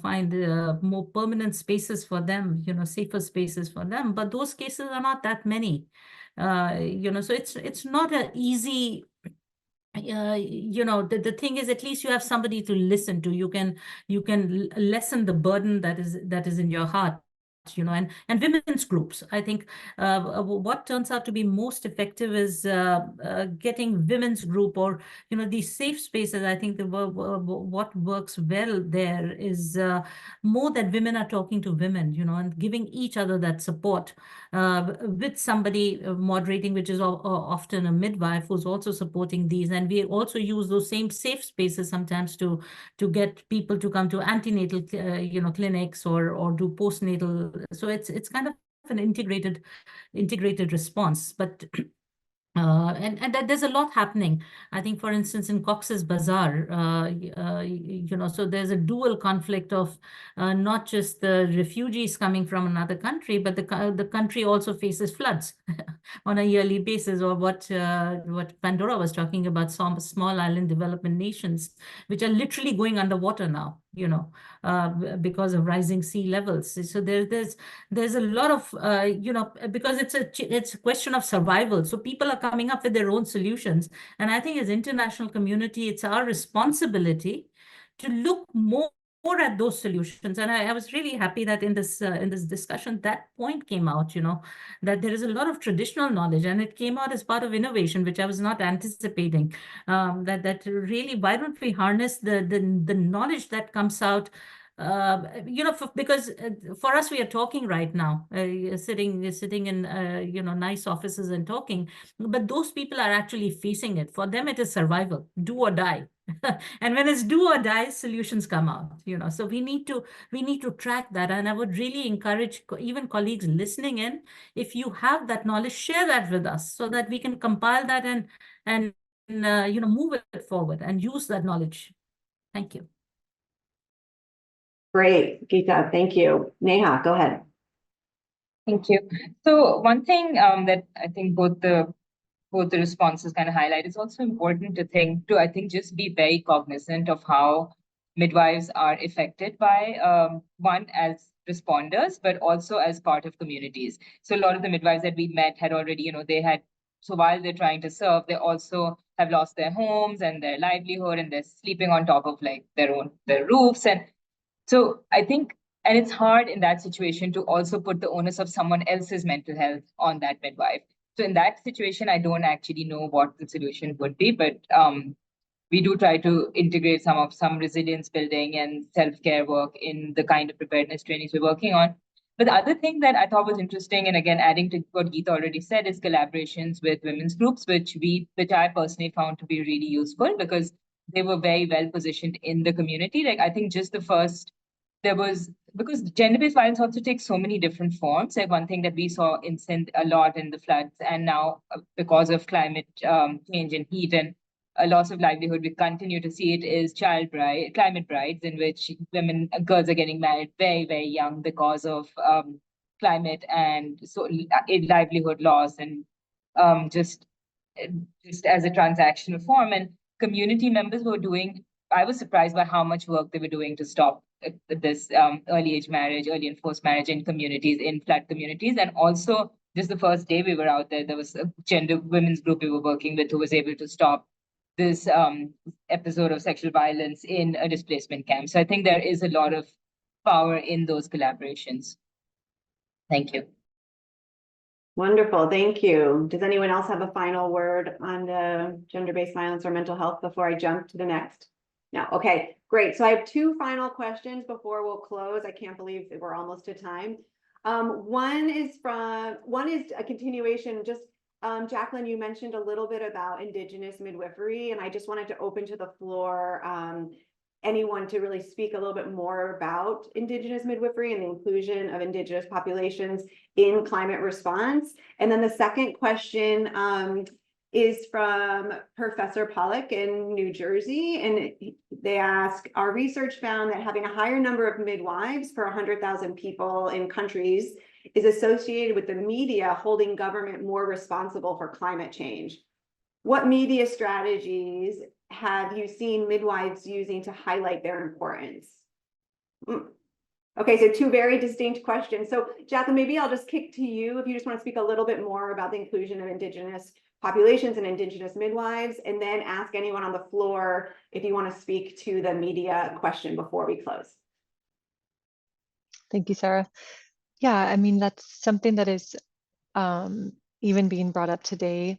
find more permanent spaces for them, safer spaces for them. But those cases are not that many. So it's not an easy. The thing is, at least you have somebody to listen to. You can lessen the burden that is in your heart, and women's groups. I think what turns out to be most effective is getting women's group, or these safe spaces. I think what works well there is more that women are talking to women, and giving each other that support with somebody moderating, which is often a midwife who's also supporting these. And we also use those same safe spaces sometimes to get people to come to antenatal clinics, or do postnatal. So it's kind of an integrated response. But and there's a lot happening. I think, for instance, in Cox's Bazar, so there's a dual conflict of not just the refugees coming from another country, but the country also faces floods on a yearly basis, or what Pandora was talking about, some small island development nations, which are literally going underwater now, because of rising sea levels. So there's a lot of, because it's a question of survival. So people are coming up with their own solutions. And I think as international community, it's our responsibility to look more at those solutions. And I was really happy that in this discussion, that point came out, that there is a lot of traditional knowledge, and it came out as part of innovation, which I was not anticipating. That really, why don't we harness the knowledge that comes out? Because for us, we are talking right now, sitting in nice offices and talking, but those people are actually facing it. For them, it is survival, do or die. And when it's do or die, solutions come out. So we need to track that. And I would really encourage even colleagues listening in, if you have that knowledge, share that with us, so that we can compile that and move it forward and use that knowledge. Thank you. Great, Geeta, thank you. Neha, go ahead. Thank you. So one thing that I think both the responses kind of highlight, is also important to I think just be very cognizant of how midwives are affected by one, as responders, but also as part of communities. So a lot of the midwives that we met had already, they had so while they're trying to serve, they also have lost their homes and their livelihood, and they're sleeping on top of like their roofs. And so I think, and it's hard in that situation to also put the onus of someone else's mental health on that midwife. So in that situation, I don't actually know what the solution would be, but we do try to integrate some resilience building and self-care work in the kind of preparedness trainings we're working on. But the other thing that I thought was interesting, and again, adding to what Geeta already said, is collaborations with women's groups, which I personally found to be really useful because they were very well positioned in the community. Like I think just the first, because gender-based violence also takes so many different forms. Like one thing that we saw in Sindh a lot in the floods, and now because of climate change and heat and a loss of livelihood, we continue to see it is climate brides, in which girls are getting married very, very young because of climate and so livelihood loss, and just as a transactional form. And community members were doing, I was surprised by how much work they were doing to stop this early age marriage, early and forced marriage in communities, in flood communities. And also, just the first day we were out there was a women's group we were working with who was able to stop this episode of sexual violence in a displacement camp. So I think there is a lot of power in those collaborations. Thank you. Wonderful, thank you. Does anyone else have a final word on the gender-based violence or mental health before I jump to the next? No, okay, great. So I have two final questions before we'll close. I can't believe that we're almost to time. One is a continuation, just Jacqueline, you mentioned a little bit about Indigenous midwifery, and I just wanted to open to the floor anyone to really speak a little bit more about Indigenous midwifery and the inclusion of Indigenous populations in climate response. And then the second question is from Professor Pollack in New Jersey, and they ask, our research found that having a higher number of midwives per 100,000 people in countries is associated with the media holding government more responsible for climate change. What media strategies have you seen midwives using to highlight their importance? Okay, so two very distinct questions. So Jacqueline, maybe I'll just kick to you if you just want to speak a little bit more about the inclusion of Indigenous populations and Indigenous midwives, and then ask anyone on the floor if you want to speak to the media question before we close. Thank you, Sarah. Yeah, I mean, that's something that is even being brought up today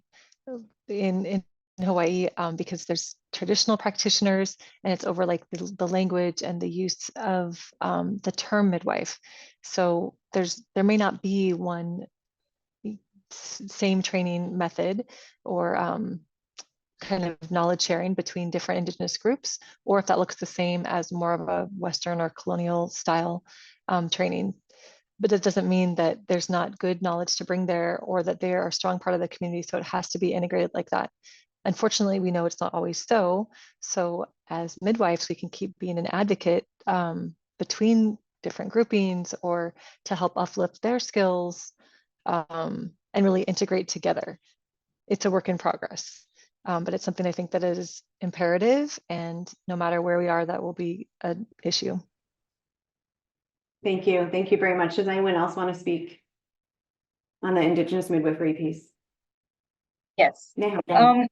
in Hawaii, because there's traditional practitioners, and it's over like the language and the use of the term midwife. So there may not be one same training method or kind of knowledge sharing between different Indigenous groups, or if that looks the same as more of a Western or colonial style training. But it doesn't mean that there's not good knowledge to bring there, or that they are a strong part of the community, so it has to be integrated like that. Unfortunately, we know it's not always so. So as midwives, we can keep being an advocate between different groupings, or to help uplift their skills and really integrate together. It's a work in progress, but it's something I think that is imperative, and no matter where we are, that will be an issue. Thank you. Thank you very much. Does anyone else want to speak on the Indigenous midwifery piece? Yes. No.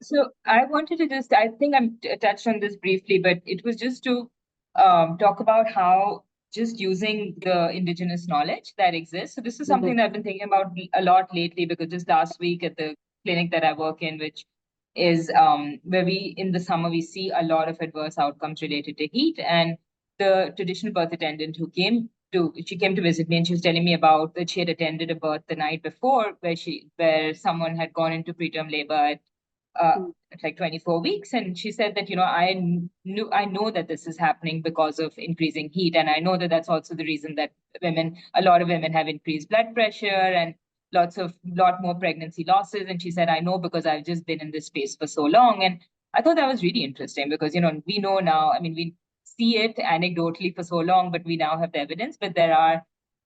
So I wanted to just, I think I'm touched on this briefly, but it was just to talk about how just using the Indigenous knowledge that exists. So this is something that I've been thinking about a lot lately, because just last week at the clinic that I work in, which is where in the summer, we see a lot of adverse outcomes related to heat. And the traditional birth attendant who came to visit me, and she was telling me about that she had attended a birth the night before where someone had gone into preterm labor at like 24 weeks. And she said that, I know that this is happening because of increasing heat. And I know that that's also the reason that a lot of women have increased blood pressure and lot more pregnancy losses. And she said, I know because I've just been in this space for so long. And I thought that was really interesting, because, we know now, we see it anecdotally for so long, but we now have the evidence. But there are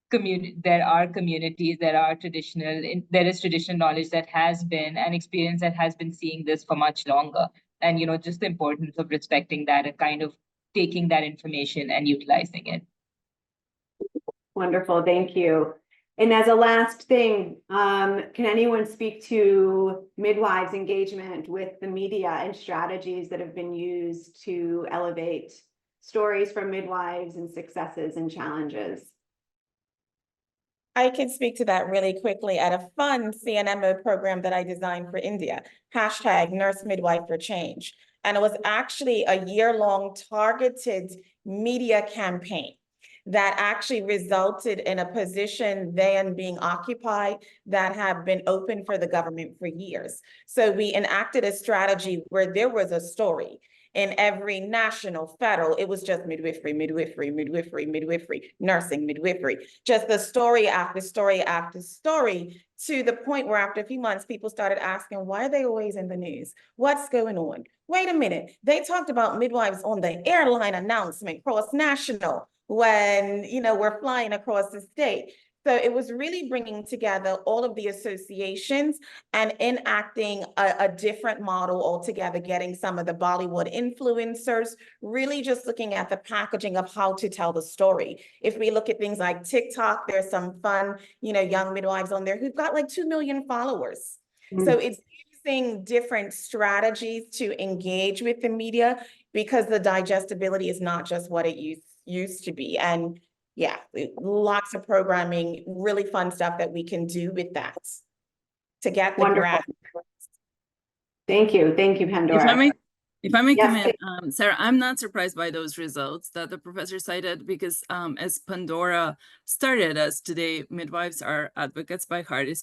communities, there is traditional knowledge that has been, and experience that has been seeing this for much longer. And, just the importance of respecting that and kind of taking that information and utilizing it. Wonderful, thank you. And as a last thing, can anyone speak to midwives' engagement with the media and strategies that have been used to elevate stories from midwives and successes and challenges? I can speak to that really quickly at a fun CNMO program that I designed for India, hashtag Nurse Midwife for Change. And it was actually a year-long targeted media campaign that actually resulted in a position then being occupied that have been open for the government for years. So we enacted a strategy where there was a story. In every national, federal, it was just midwifery, midwifery, midwifery, midwifery, nursing, midwifery, just the story after story after story, to the point where after a few months, people started asking, why are they always in the news? What's going on? Wait a minute, they talked about midwives on the airline announcement cross national when, we're flying across the state. So it was really bringing together all of the associations and enacting a different model altogether, getting some of the Bollywood influencers, really just looking at the packaging of how to tell the story. If we look at things like TikTok, there's some fun, young midwives on there who've got like 2 million followers. So it's using different strategies to engage with the media because the digestibility is not just what it used to be. And yeah, lots of programming, really fun stuff that we can do with that to get the graph. Thank you, Pandora. If I may Yes, comment, Sarah, I'm not surprised by those results that the professor cited because as Pandora started us today, midwives are advocates by heart. It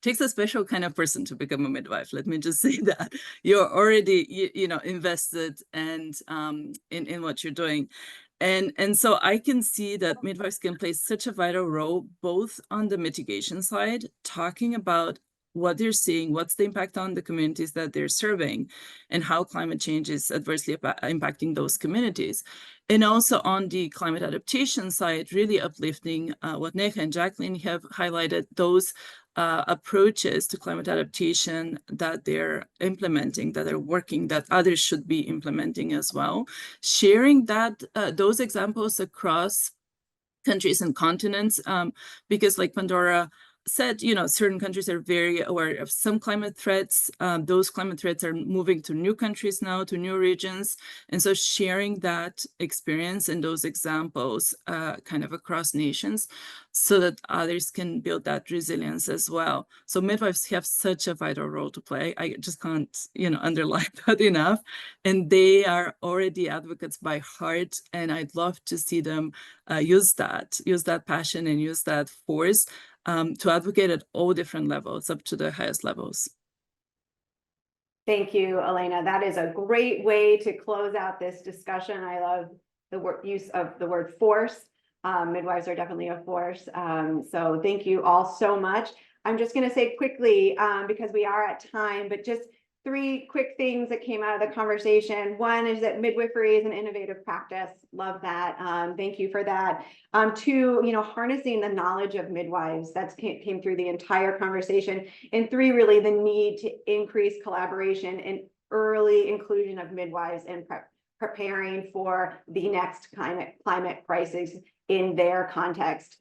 takes a special kind of person to become a midwife. Let me just say that you're already, invested and in what you're doing. And so I can see that midwives can play such a vital role, both on the mitigation side, talking about what they're seeing, what's the impact on the communities that they're serving, and how climate change is adversely impacting those communities. And also on the climate adaptation side, really uplifting what Neha and Jacqueline have highlighted, those approaches to climate adaptation that they're implementing, that are working, that others should be implementing as well. Sharing that those examples across countries and continents, because like Pandora said, certain countries are very aware of some climate threats. Those climate threats are moving to new countries now, to new regions. And so sharing that experience and those examples kind of across nations so that others can build that resilience as well. So midwives have such a vital role to play. I just can't, underline that enough. And they are already advocates by heart. And I'd love to see them use that passion and use that force to advocate at all different levels, up to the highest levels. Thank you, Elena. That is a great way to close out this discussion. I love the use of the word force. Midwives are definitely a force. So thank you all so much. I'm just going to say quickly, because we are at time, but just 3 quick things that came out of the conversation. One is that midwifery is an innovative practice. Love that. Thank you for that. 2, harnessing the knowledge of midwives. That came through the entire conversation. And 3, really the need to increase collaboration and early inclusion of midwives in preparing for the next climate crisis in their context.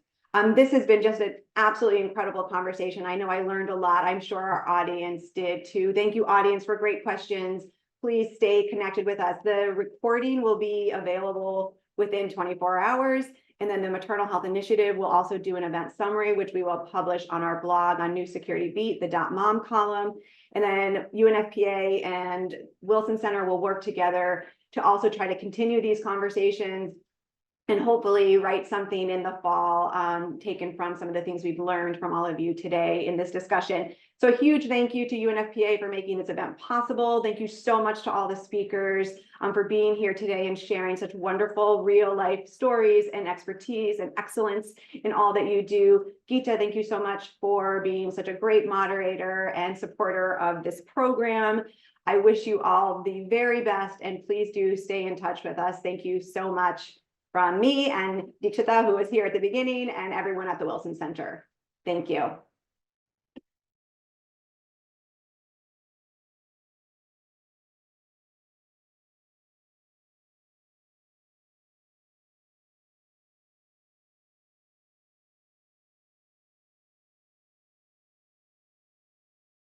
This has been just an absolutely incredible conversation. I know I learned a lot. I'm sure our audience did too. Thank you, audience, for great questions. Please stay connected with us. The recording will be available within 24 hours. And then the Maternal Health Initiative will also do an event summary, which we will publish on our blog on New Security Beat, the .mom column. And then UNFPA and Wilson Center will work together to also try to continue these conversations and hopefully write something in the fall, taken from some of the things we've learned from all of you today in this discussion. So a huge thank you to UNFPA for making this event possible. Thank you so much to all the speakers for being here today and sharing such wonderful real life stories and expertise and excellence in all that you do. Geeta, thank you so much for being such a great moderator and supporter of this program. I wish you all the very best, and please do stay in touch with us. Thank you so much from me and Dikshita, who was here at the beginning, and everyone at the Wilson Center. Thank you.